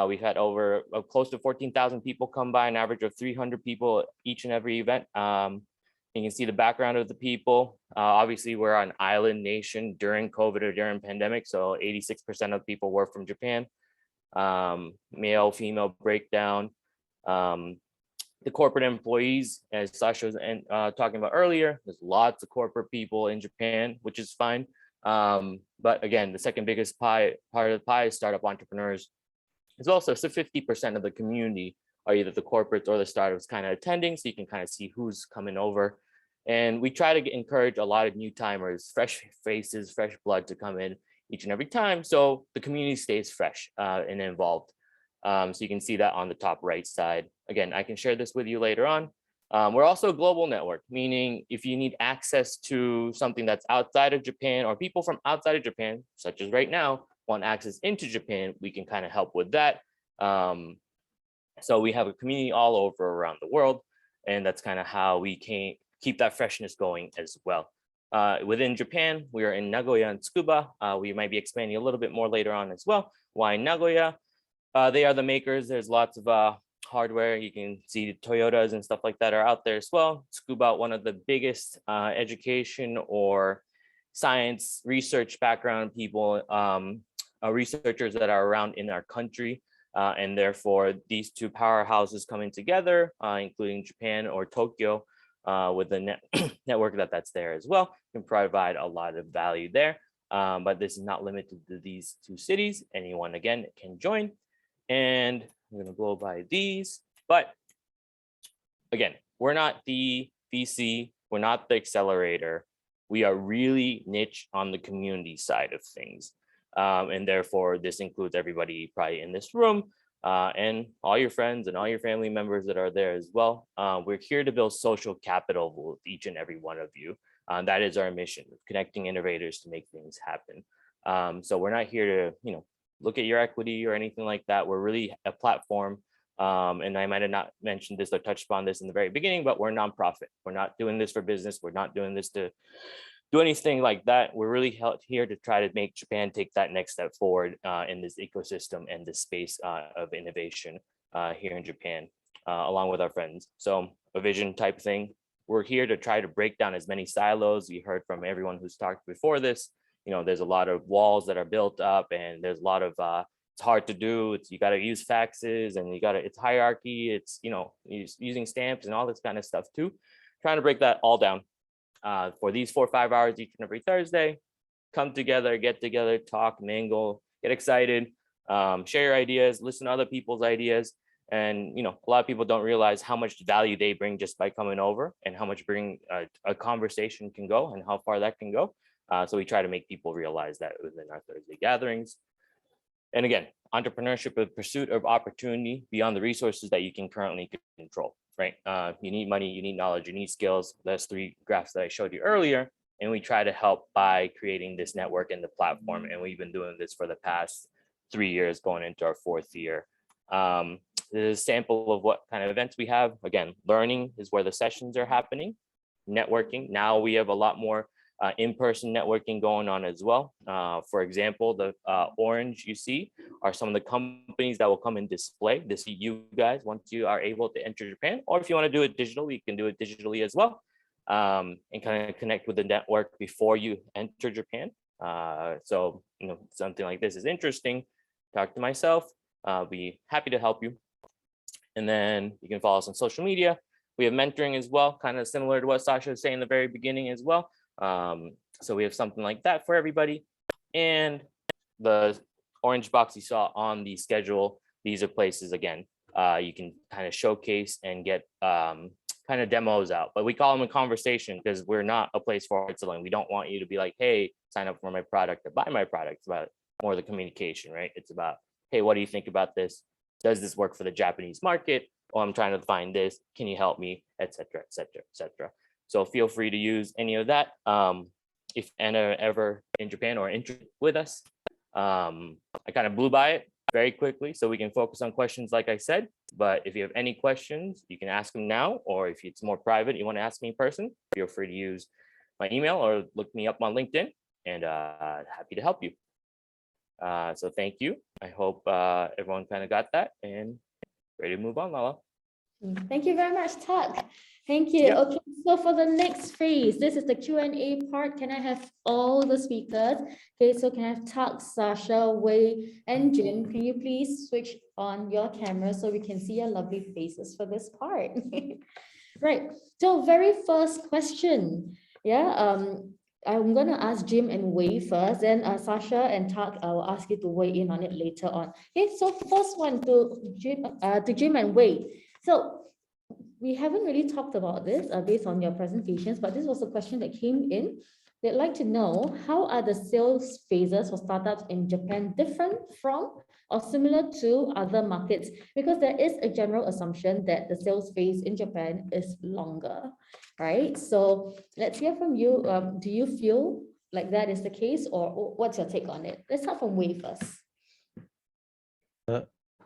We've had over close to 14,000 people come by, an average of 300 people each and every event. You can see the background of the people. Obviously, we're an island nation during COVID or during pandemic, so 86% of people were from Japan. Male, female breakdown. The corporate employees, as Sasha was talking about earlier, there's lots of corporate people in Japan, which is fine. But again, the second biggest part of the pie is startup entrepreneurs as well. So 50% of the community are either the corporates or the startups kind of attending, so you can kind of see who's coming over. And we try to encourage a lot of new timers, fresh faces, fresh blood to come in each and every time, so the community stays fresh and involved. So you can see that on the top right side. Again, I can share this with you later on. We're also a global network, meaning if you need access to something that's outside of Japan or people from outside of Japan, such as right now, want access into Japan, we can kind of help with that. So we have a community all over around the world, and that's kind of how we can keep that freshness going as well. Within Japan, we are in Nagoya and Tsukuba. We might be expanding a little bit more later on as well. Why Nagoya? They are the makers. There's lots of hardware. You can see the Toyotas and stuff like that are out there as well. Tsukuba, one of the biggest education or science research background people, researchers that are around in our country. And therefore, these two powerhouses coming together, including Japan or Tokyo, with the network that's there as well, can provide a lot of value there. But this is not limited to these two cities. Anyone, again, can join. And I'm going to blow by these. But again, we're not the VC. We're not the accelerator. We are really niche on the community side of things. And therefore, this includes everybody probably in this room and all your friends and all your family members that are there as well. We're here to build social capital with each and every one of you. That is our mission, connecting innovators to make things happen. So we're not here to, look at your equity or anything like that. We're really a platform. And I might have not mentioned this or touched upon this in the very beginning, but we're a nonprofit. We're not doing this for business. We're not doing this to do anything like that. We're really here to try to make Japan take that next step forward in this ecosystem and this space of innovation here in Japan, along with our friends. So a vision type thing. We're here to try to break down as many silos. You heard from everyone who's talked before this. There's a lot of walls that are built up, and there's a lot of it's hard to do. You got to use faxes, and it's hierarchy. It's using stamps and all this kind of stuff too. Trying to break that all down. For these 4 or 5 hours each and every Thursday, come together, get together, talk, mingle, get excited, share your ideas, listen to other people's ideas. And, a lot of people don't realize how much value they bring just by coming over, and how much bring a conversation can go and how far that can go. So we try to make people realize that within our Thursday gatherings. And again, entrepreneurship is pursuit of opportunity beyond the resources that you can currently control. Right? You need money, you need knowledge, you need skills. That's 3 graphs that I showed you earlier. And we try to help by creating this network and the platform. And we've been doing this for the past 3 years, going into our 4th year. This is a sample of what kind of events we have. Again, learning is where the sessions are happening. networking. Now we have a lot more in-person networking going on as well. For example, the orange you see are some of the companies that will come and display to see you guys once you are able to enter Japan. Or if you want to do it digitally, you can do it digitally as well, and kind of connect with the network before you enter Japan. So, you know, something like this is interesting, talk to myself. I'll be happy to help you. And then you can follow us on social media. We have mentoring as well, kind of similar to what Sasha was saying in the very beginning as well. So we have something like that for everybody. And the orange box you saw on the schedule, these are places, again, you can kind of showcase and get kind of demos out, but we call them a conversation because we're not a place for art selling. We don't want you to be like, hey, sign up for my product or buy my product. It's about more the communication, right? It's about, hey, what do you think about this? Does this work for the Japanese market? Oh, I'm trying to find this. Can you help me? Etc. Etc. Etc. So feel free to use any of that. If ever in Japan or interested with us, I kind of blew by it very quickly so we can focus on questions like I said. But if you have any questions, you can ask them now, or if it's more private, you want to ask me in person, feel free to use my email or look me up on LinkedIn, and happy to help you. So thank you. I hope everyone kind of got that and ready to move on, Lala. Thank you very much, Tak. Thank you. Yeah. Okay, so for the next phase, this is the Q&A part. Can I have all the speakers? Okay, so can I have Tak, Sasha, Wei, and Jim? Can you please switch on your camera so we can see your lovely faces for this part? Right. So very first question. Yeah. I'm going to ask Jim and Wei first, then Sasha and Tak, I will ask you to weigh in on it later on. Okay, so first one to Jim and Wei. So we haven't really talked about this based on your presentations, but this was a question that came in. They'd like to know, how are the sales phases for startups in Japan different from or similar to other markets? Because there is a general assumption that the sales phase in Japan is longer, right? So let's hear from you. Do you feel like that is the case, or what's your take on it? Let's start from Wei first.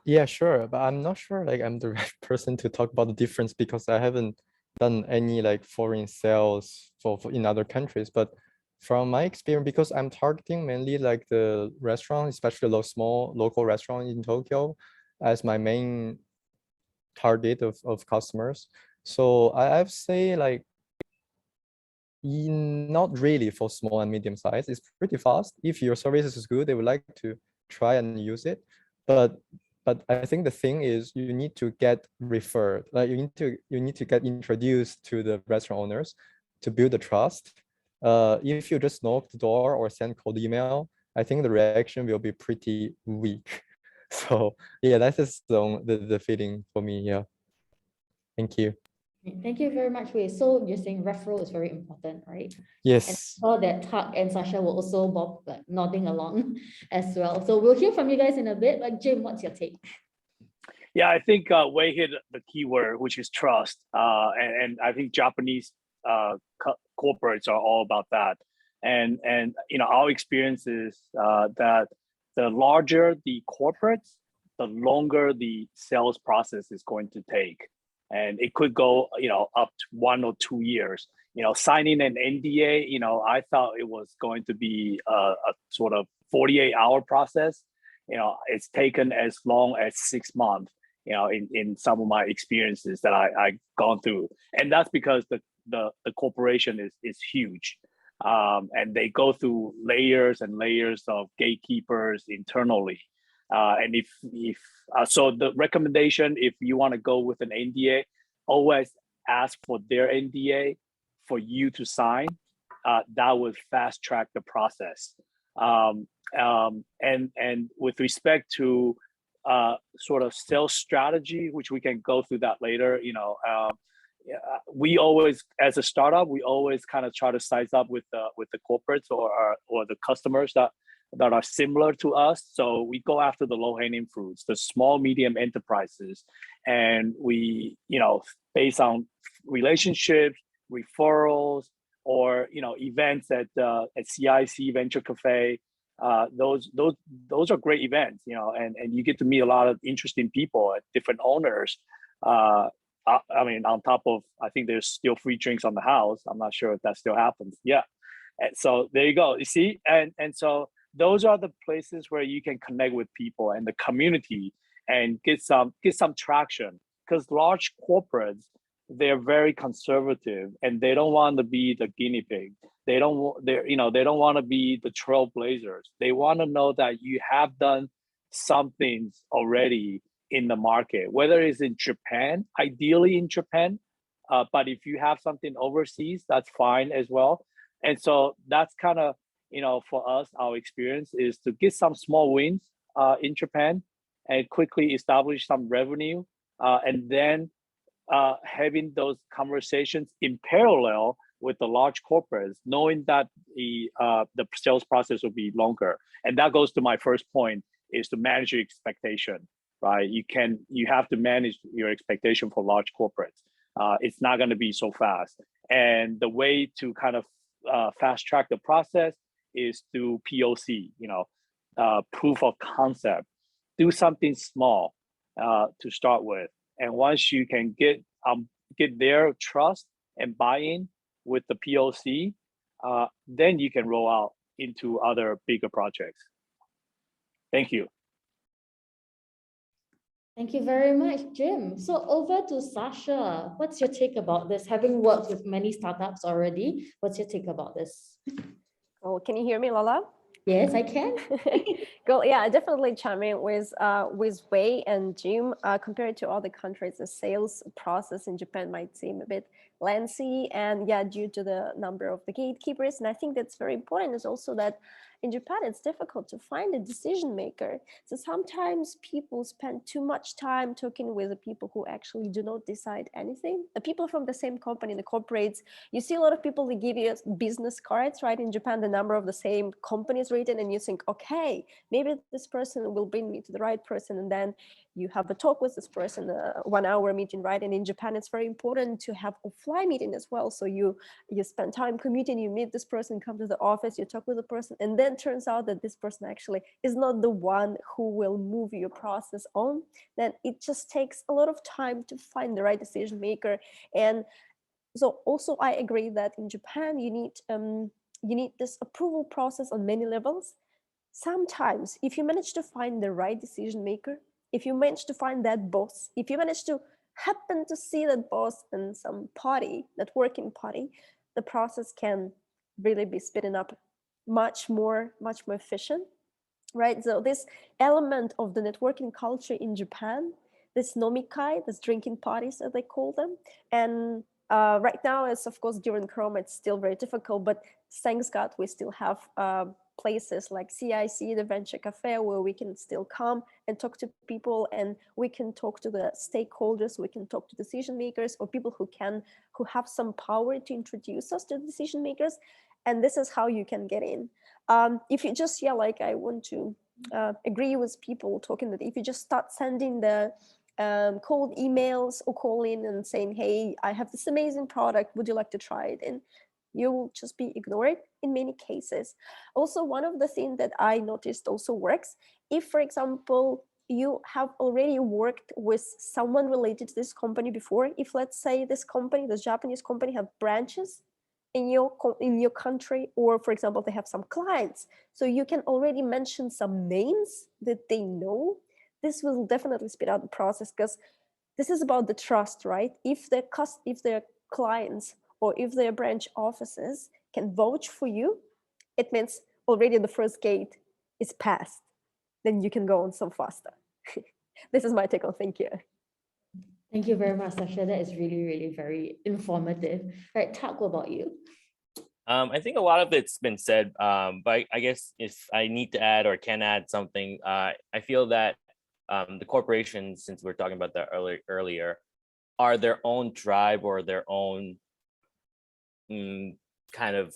Yeah, sure, but I'm not sure like I'm the right person to talk about the difference because I haven't done any like foreign sales for in other countries. But from my experience, because I'm targeting mainly like the restaurant, especially those small local restaurant in Tokyo as my main target of customers. So I've say like not really for small and medium size. It's pretty fast. If your service is good, they would like to try and use it. But I think the thing is you need to get referred. Like you need to get introduced to the restaurant owners to build the trust. If you just knock the door or send cold email, I think the reaction will be pretty weak. So yeah, that is the feeling for me. Yeah. Thank you. Thank you very much, Wei. So you're saying referral is very important, right? Yes. And I saw that Tak and Sasha were also like, nodding along as well. So we'll hear from you guys in a bit. But Jim, what's your take? Yeah, I think Wei hit the key word, which is trust. And I think Japanese corporates are all about that. And you know, our experience is that the larger the corporates, the longer the sales process is going to take. And it could go, you know, up to 1 or 2 years. You know, signing an NDA, you know, I thought it was going to be a sort of 48-hour process. You know, it's taken as long as 6 months, you know, in some of my experiences that I've gone through. And that's because the corporation is huge. And they go through layers and layers of gatekeepers internally. And so the recommendation, if you want to go with an NDA, always ask for their NDA for you to sign. That would fast track the process. And with respect to sort of sales strategy, which we can go through that later, you know, we always, as a startup, we always kind of try to size up with the corporates or the customers that are similar to us. So we go after the low-hanging fruits, the small, medium enterprises, and we, you know, based on relationships, referrals, or, you know, events at CIC Venture Cafe. Those are great events, you know, and you get to meet a lot of interesting people, different owners. I mean, on top of, I think there's still free drinks on the house. I'm not sure if that still happens. Yeah. And so there you go. You see, and so those are the places where you can connect with people and the community and get some traction. Because large corporates, they're very conservative and they don't want to be the guinea pig. They don't want to be the trailblazers. They want to know that you have done some things already in the market, whether it's in Japan, ideally in Japan, but if you have something overseas, that's fine as well. And so that's kind of, for us, our experience is to get some small wins in Japan and quickly establish some revenue, and then having those conversations in parallel with the large corporates, knowing that the sales process will be longer. And that goes to my first point, is to manage your expectation, right? You have to manage your expectation for large corporates. It's not going to be so fast. And the way to kind of fast track the process is to POC, proof of concept. Do something small to start with. And once you can get their trust and buy-in with the POC, then you can roll out into other bigger projects. Thank you. Thank you very much, Jim. So over to Sasha. What's your take about this? Having worked with many startups already, what's your take about this? Oh, can you hear me, Lala? Yes, I can. Cool. Yeah, I definitely chime in with Wei and Jim. Compared to other countries, the sales process in Japan might seem a bit lengthy, and yeah, due to the number of the gatekeepers. And I think that's very important is also that in Japan, it's difficult to find a decision maker. So sometimes people spend too much time talking with the people who actually do not decide anything. The people from the same company, the corporates, you see a lot of people, they give you business cards, right? In Japan, the number of the same companies written, and you think, okay, maybe this person will bring me to the right person. And then you have a talk with this person, a 1 hour meeting, right? And in Japan, it's very important to have offline meeting as well. So you spend time commuting, you meet this person, come to the office, you talk with the person, and then turns out that this person actually is not the one who will move your process on. Then it just takes a lot of time to find the right decision maker. And so also I agree that in Japan, you need this approval process on many levels. Sometimes if you manage to find the right decision maker, if you manage to find that boss, if you manage to happen to see that boss in some party, networking party, the process can really be speeding up much more efficient, right? So this element of the networking culture in Japan, this nomikai, this drinking parties as they call them, and right now, it's of course during Chrome, it's still very difficult, but thanks God, we still have places like CIC, the Venture Cafe, where we can still come and talk to people, and we can talk to the stakeholders, we can talk to decision makers or people who have some power to introduce us to decision makers. And this is how you can get in. If you just, I want to agree with people talking that if you just start sending the cold emails or call in and saying, hey, I have this amazing product, would you like to try it? And you will just be ignored in many cases. Also, one of the things that I noticed also works, if, for example, you have already worked with someone related to this company before, if let's say this company, this Japanese company, have branches in your country, or for example, they have some clients, so you can already mention some names that they know. This will definitely speed up the process, because this is about the trust, right? If their clients or if their branch offices can vouch for you, it means already the first gate is passed. Then you can go on some faster. This is my take on. Thank you. Thank you very much, Sasha. That is really, really very informative. Right, Tak, what about you? I think a lot of it's been said, but I guess if I need to add or can add something, I feel that the corporations, since we're talking about that earlier, are their own tribe or their own kind of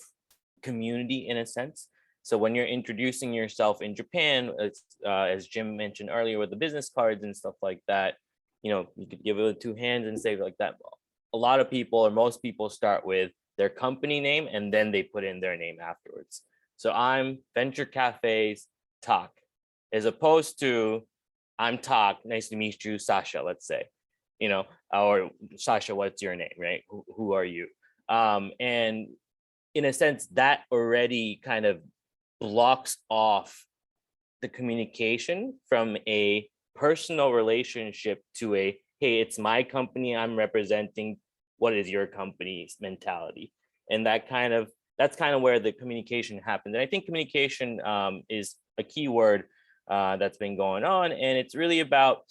community in a sense. So when you're introducing yourself in Japan, as Jim mentioned earlier with the business cards and stuff like that, you could give it with two hands and say like that. A lot of people or most people start with their company name and then they put in their name afterwards. So I'm Venture Cafe's Tak, as opposed to I'm Tak, nice to meet you, Sasha, let's say. or Sasha, what's your name, right? Who are you? And in a sense, that already kind of blocks off the communication from a personal relationship to a, hey, it's my company, I'm representing, what is your company's mentality? And that's kind of where the communication happens. And I think communication is a key word that's been going on. And it's really about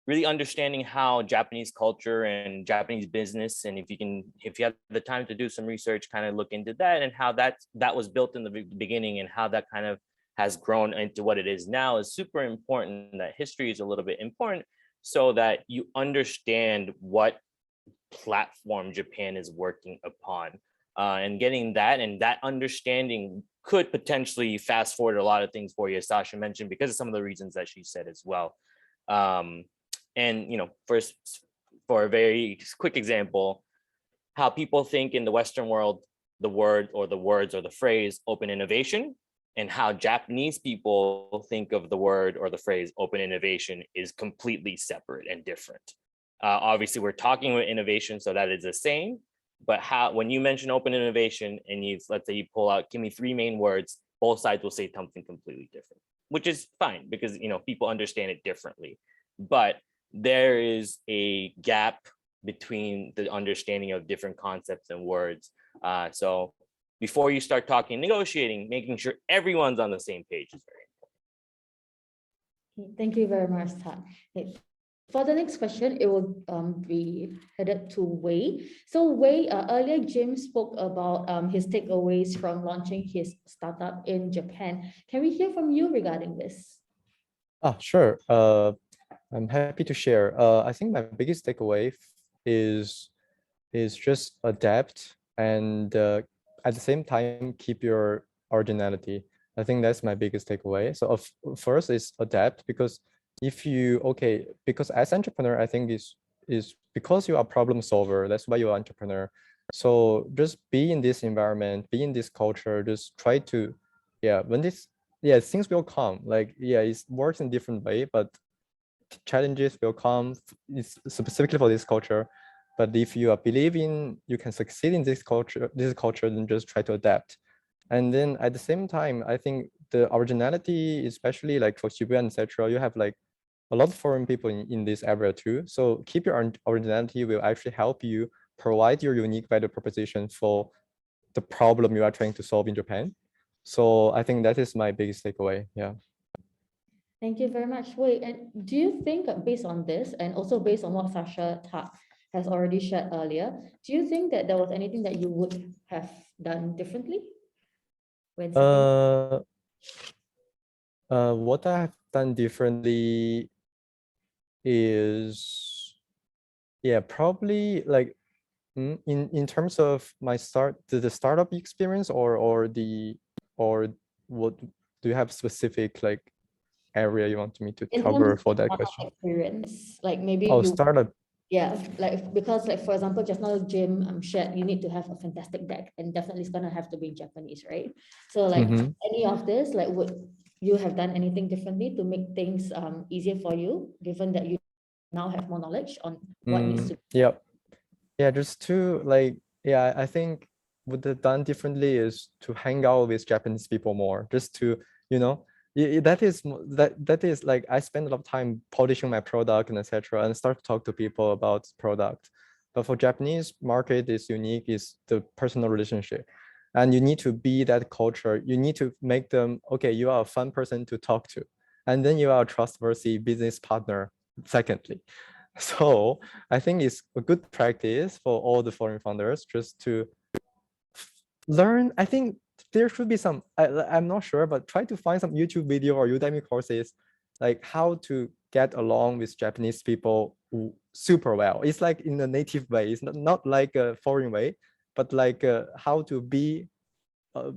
really understanding how Japanese culture and Japanese business, and if you have the time to do some research, kind of look into that and how that was built in the beginning and how that kind of has grown into what it is now is super important. That history is a little bit important so that you understand what platform Japan is working upon. And getting that and that understanding could potentially fast forward a lot of things for you, as Sasha mentioned, because of some of the reasons that she said as well. And first, for a very quick example, how people think in the Western world, the word or the words or the phrase open innovation, and how Japanese people think of the word or the phrase open innovation is completely separate and different. Obviously, we're talking about innovation, so that is the same. But when you mention open innovation and let's say you pull out, give me 3 main words, both sides will say something completely different, which is fine because people understand it differently. But there is a gap between the understanding of different concepts and words. So before you start talking, negotiating, making sure everyone's on the same page is very important. Thank you very much, Tan. For the next question, it will be headed to Wei. So Wei, earlier Jim spoke about his takeaways from launching his startup in Japan. Can we hear from you regarding this? Sure. I'm happy to share. I think my biggest takeaway is just adapt and at the same time keep your originality. I think that's my biggest takeaway. So first is adapt, because because as entrepreneur, I think is because you are problem solver, that's why you're entrepreneur. So just be in this environment, be in this culture, just try to, things will come. It works in different way, but challenges will come specifically for this culture. But if you are believing you can succeed in this culture, then just try to adapt. And then at the same time, I think the originality, especially like for Shibuya, etc., you have like a lot of foreign people in this area too. So keep your originality will actually help you provide your unique value proposition for the problem you are trying to solve in Japan. So I think that is my biggest takeaway. Yeah. Thank you very much, Wei. And do you think, based on this, and also based on what Sasha has already shared earlier, do you think that there was anything that you would have done differently? When what I have done differently is, probably like in terms of my the startup experience, or what do you have specific like area you want me to cover for that question? Experience, like maybe startup. Yeah, because for example, just now Jim shared you need to have a fantastic deck, and definitely it's gonna have to be Japanese, right? So any of this, would you have done anything differently to make things easier for you, given that you now have more knowledge on what needs to be? Just to I think what I've done differently is to hang out with Japanese people more, just to that is like I spend a lot of time polishing my product and etc., and start to talk to people about product. But for Japanese market, is unique is the personal relationship, and you need to be that culture. You need to make them, okay, you are a fun person to talk to, and then you are a trustworthy business partner secondly. So I think it's a good practice for all the foreign founders just to learn. I think there should be some, I'm not sure, but try to find some YouTube video or Udemy courses, like how to get along with Japanese people super well. It's like in a native way. It's not like a foreign way, but like how to be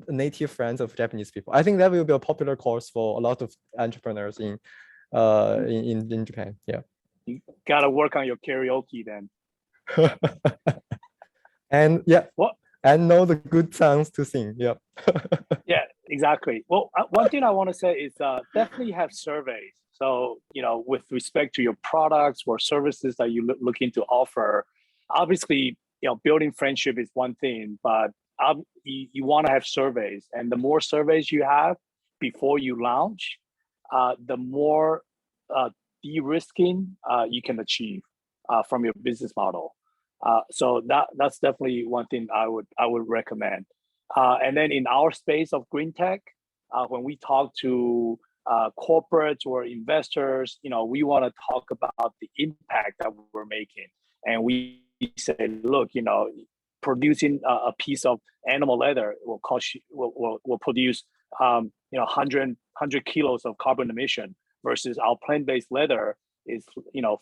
native friends of Japanese people. I think that will be a popular course for a lot of entrepreneurs in Japan. Yeah. You gotta work on your karaoke then. And and know the good songs to sing. Yeah. Yeah, exactly. Well, one thing I want to say is definitely have surveys. So, with respect to your products or services that you're looking to offer, obviously, building friendship is one thing, but you want to have surveys, and the more surveys you have before you launch, the more de-risking you can achieve from your business model. So that's definitely one thing I would recommend. And then in our space of green tech, when we talk to corporates or investors, we want to talk about the impact that we're making, and we say, look, producing a piece of animal leather will produce 100 kilos of carbon emission, versus our plant-based leather is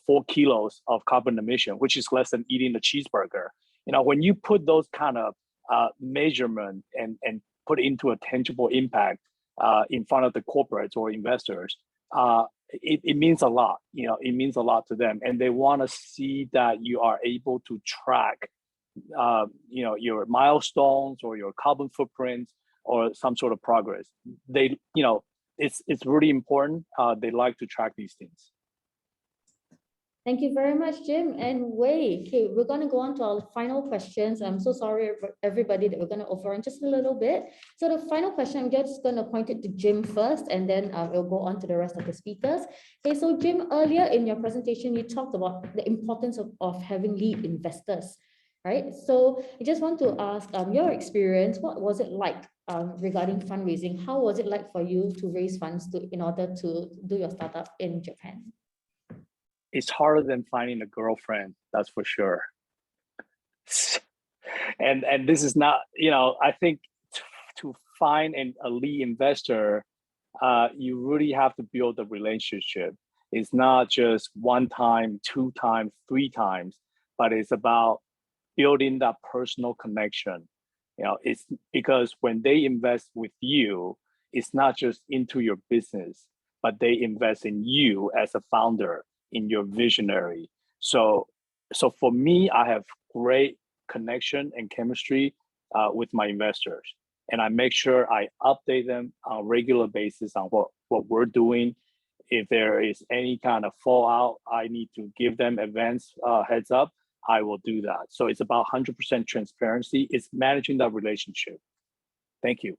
4 kilos of carbon emission, which is less than eating a cheeseburger. When you put those kind of measurement and put into a tangible impact in front of the corporates or investors, it means a lot. It means a lot to them, and they want to see that you are able to track your milestones or your carbon footprints or some sort of progress. It's really important. They like to track these things. Thank you very much, Jim and Wei. Okay, we're going to go on to our final questions. I'm so sorry, everybody, that we're going to overrun just a little bit. So the final question, I'm just going to point it to Jim first, and then we'll go on to the rest of the speakers. Okay, so Jim, earlier in your presentation, you talked about the importance of having lead investors, right? So I just want to ask your experience. What was it like regarding fundraising? How was it like for you to raise funds in order to do your startup in Japan? It's harder than finding a girlfriend, that's for sure. And this is not, I think to find a lead investor, you really have to build a relationship. It's not just 1 time, 2 times, 3 times, but it's about building that personal connection. It's because when they invest with you, it's not just into your business, but they invest in you as a founder, in your visionary. So for me, I have great connection and chemistry with my investors, and I make sure I update them on a regular basis on what we're doing. If there is any kind of fallout, I need to give them advance heads up, I will do that. So it's about 100% transparency. It's managing that relationship. Thank you.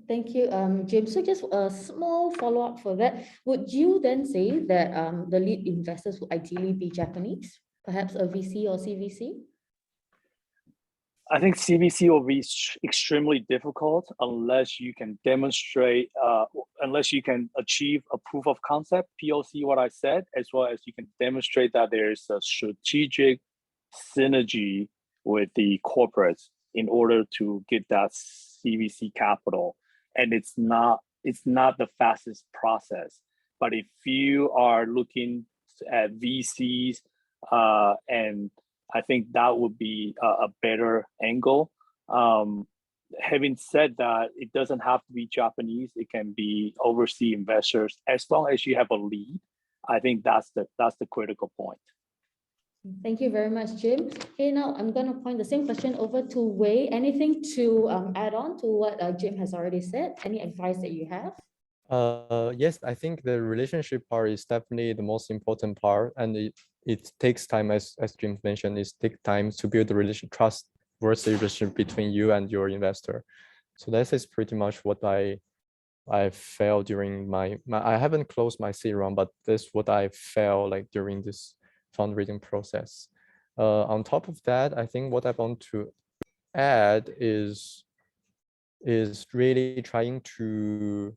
Thank you, Jim. So just a small follow-up for that. Would you then say that the lead investors would ideally be Japanese, perhaps a VC or CVC? I think CVC will be extremely difficult unless you can demonstrate, unless you can achieve a proof of concept, POC, what I said, as well as you can demonstrate that there's a strategic synergy with the corporates in order to get that CVC capital. And it's not the fastest process. But if you are looking at VCs, and I think that would be a better angle. Having said that, it doesn't have to be Japanese. It can be overseas investors, as long as you have a lead. I think that's the critical point. Thank you very much, Jim. Okay, now I'm going to point the same question over to Wei. Anything to add on to what Jim has already said? Any advice that you have? Yes, I think the relationship part is definitely the most important part, and it takes time, as Jim mentioned. It takes time to build the trustworthy relationship between you and your investor. So that is pretty much what I felt during my I haven't closed my seed round, but that's what I felt like during this fundraising process. On top of that, I think what I want to add is really trying to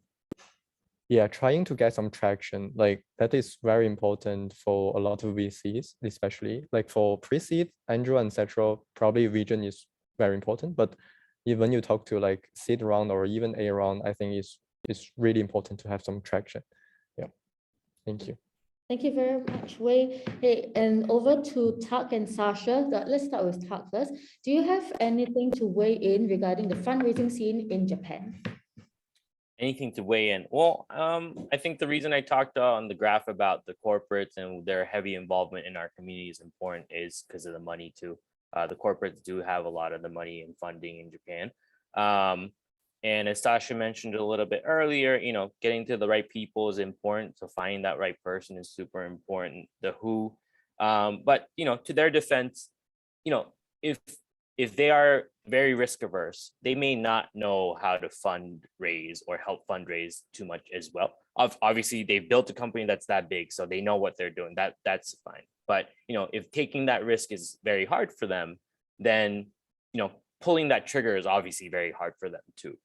get some traction. Like that is very important for a lot of VCs, especially like for pre-seed, angel, and etc. Probably vision is very important, but even you talk to like seed round or even A round, I think it's really important to have some traction. Yeah, thank you. Thank you very much, Wei. Hey, and over to Tak and Sasha. Let's start with Tak first. Do you have anything to weigh in regarding the fundraising scene in Japan? Anything to weigh in? Well, I think the reason I talked on the graph about the corporates and their heavy involvement in our community is important is because of the money too. The corporates do have a lot of the money and funding in Japan. And as Sasha mentioned a little bit earlier, getting to the right people is important. So finding that right person is super important. The who, but to their defense, if they are very risk averse, they may not know how to fundraise or help fundraise too much as well. Obviously, they've built a company that's that big, so they know what they're doing. That's fine. But if taking that risk is very hard for them, then pulling that trigger is obviously very hard for them too.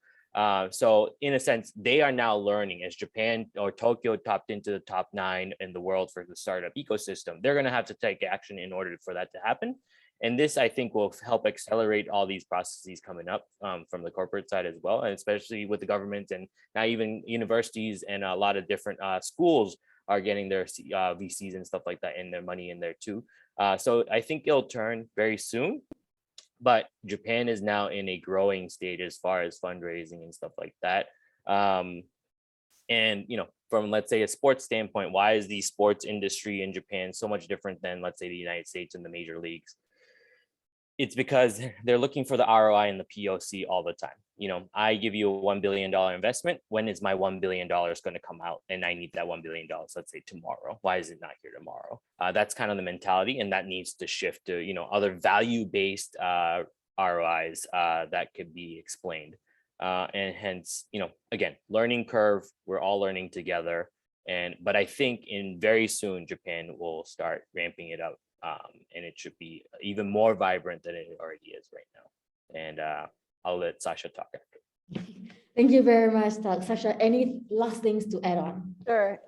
So in a sense, they are now learning as Japan or Tokyo topped into the top 9 in the world for the startup ecosystem. They're going to have to take action in order for that to happen. And this, I think, will help accelerate all these processes coming up from the corporate side as well, and especially with the government and now even universities and a lot of different schools are getting their VCs and stuff like that and their money in there too. So I think it'll turn very soon. But Japan is now in a growing stage as far as fundraising and stuff like that. And from, let's say, a sports standpoint, why is the sports industry in Japan so much different than, let's say, the United States and the major leagues? It's because they're looking for the ROI and the POC all the time. I give you a $1 billion investment. When is my $1 billion going to come out? And I need that $1 billion, let's say tomorrow. Why is it not here tomorrow? That's kind of the mentality, and that needs to shift to, other value-based ROIs that could be explained. And hence, again, learning curve, we're all learning together. But I think in very soon, Japan will start ramping it up. And it should be even more vibrant than it already is right now. And I'll let Sasha talk after. Thank you very much, Sasha. Any last things to add on? Sure.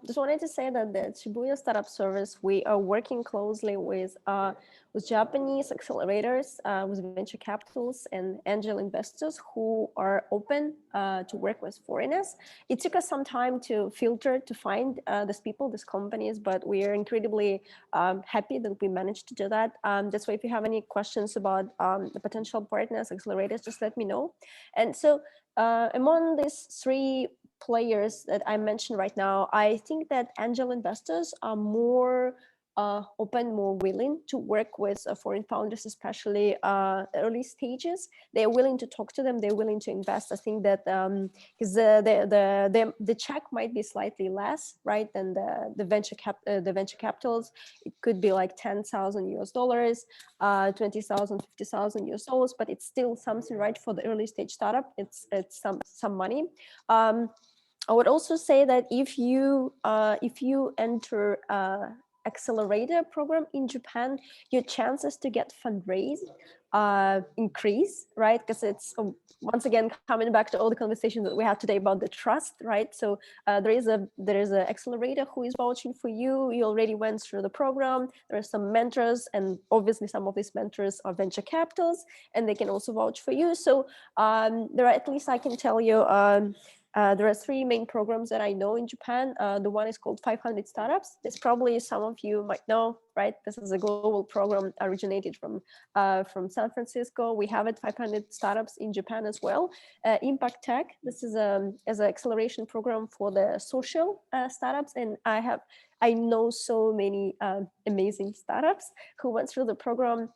Just wanted to say that the Shibuya Startup Service, we are working closely with Japanese accelerators, with venture capitals and angel investors who are open to work with foreigners. It took us some time to filter, to find these people, these companies, but we are incredibly happy that we managed to do that. That's why if you have any questions about the potential partners, accelerators, just let me know. And so among these 3 players that I mentioned right now, I think that angel investors are more open, more willing to work with foreign founders, especially early stages. They're willing to talk to them. They're willing to invest. I think that because the check might be slightly less, right, than the venture capitals. It could be like $10,000 US, 20,000, 50,000 US, but it's still something, right, for the early stage startup. It's some money. I would also say that if you enter accelerator program in Japan, your chances to get fundraised increase, right? Because it's once again coming back to all the conversations that we had today about the trust, right? So there is an accelerator who is vouching for you. You already went through the program. There are some mentors, and obviously some of these mentors are venture capitals, and they can also vouch for you. So there are, at least I can tell you, there are 3 main programs that I know in Japan. The one is called 500 Startups. This probably some of you might know, right? This is a global program originated from San Francisco. We have it 500 Startups in Japan as well. Impact Tech, this is as an acceleration program for the social startups. And I know so many amazing startups who went through the program.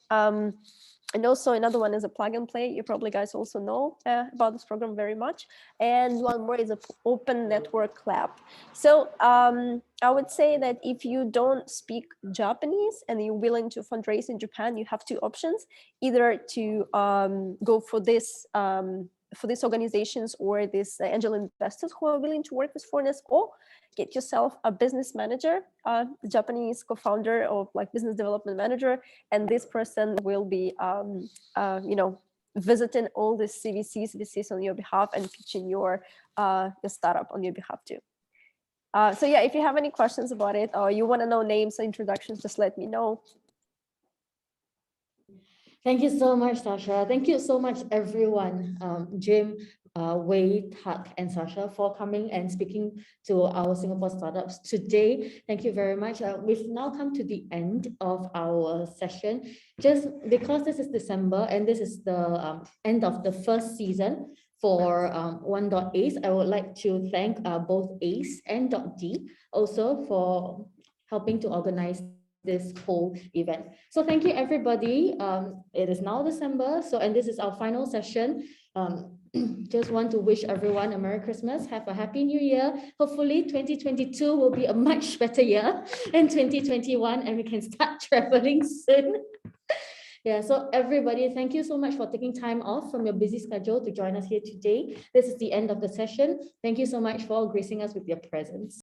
And also another one is a plug and play. You probably guys also know about this program very much. And one more is an open network lab. So I would say that if you don't speak Japanese and you're willing to fundraise in Japan, you have 2 options: either to go for these organizations or these angel investors who are willing to work with foreigners, or get yourself a business manager, Japanese co-founder or like business development manager, and this person will be, visiting all the VCs on your behalf and pitching your startup on your behalf too. So yeah, if you have any questions about it or you want to know names or introductions, just let me know. Thank you so much, Sasha. Thank you so much, everyone. Jim, Wei, Tak, and Sasha for coming and speaking to our Singapore startups today. Thank you very much. We've now come to the end of our session. Just because this is December and this is the end of the first season for OneDotAce, I would like to thank both ACE and .D also for helping to organize this whole event. So thank you, everybody. It is now December, and this is our final session. Just want to wish everyone a Merry Christmas. Have a Happy New Year. Hopefully 2022 will be a much better year than 2021 and we can start traveling soon. Yeah, so everybody, thank you so much for taking time off from your busy schedule to join us here today. This is the end of the session. Thank you so much for gracing us with your presence.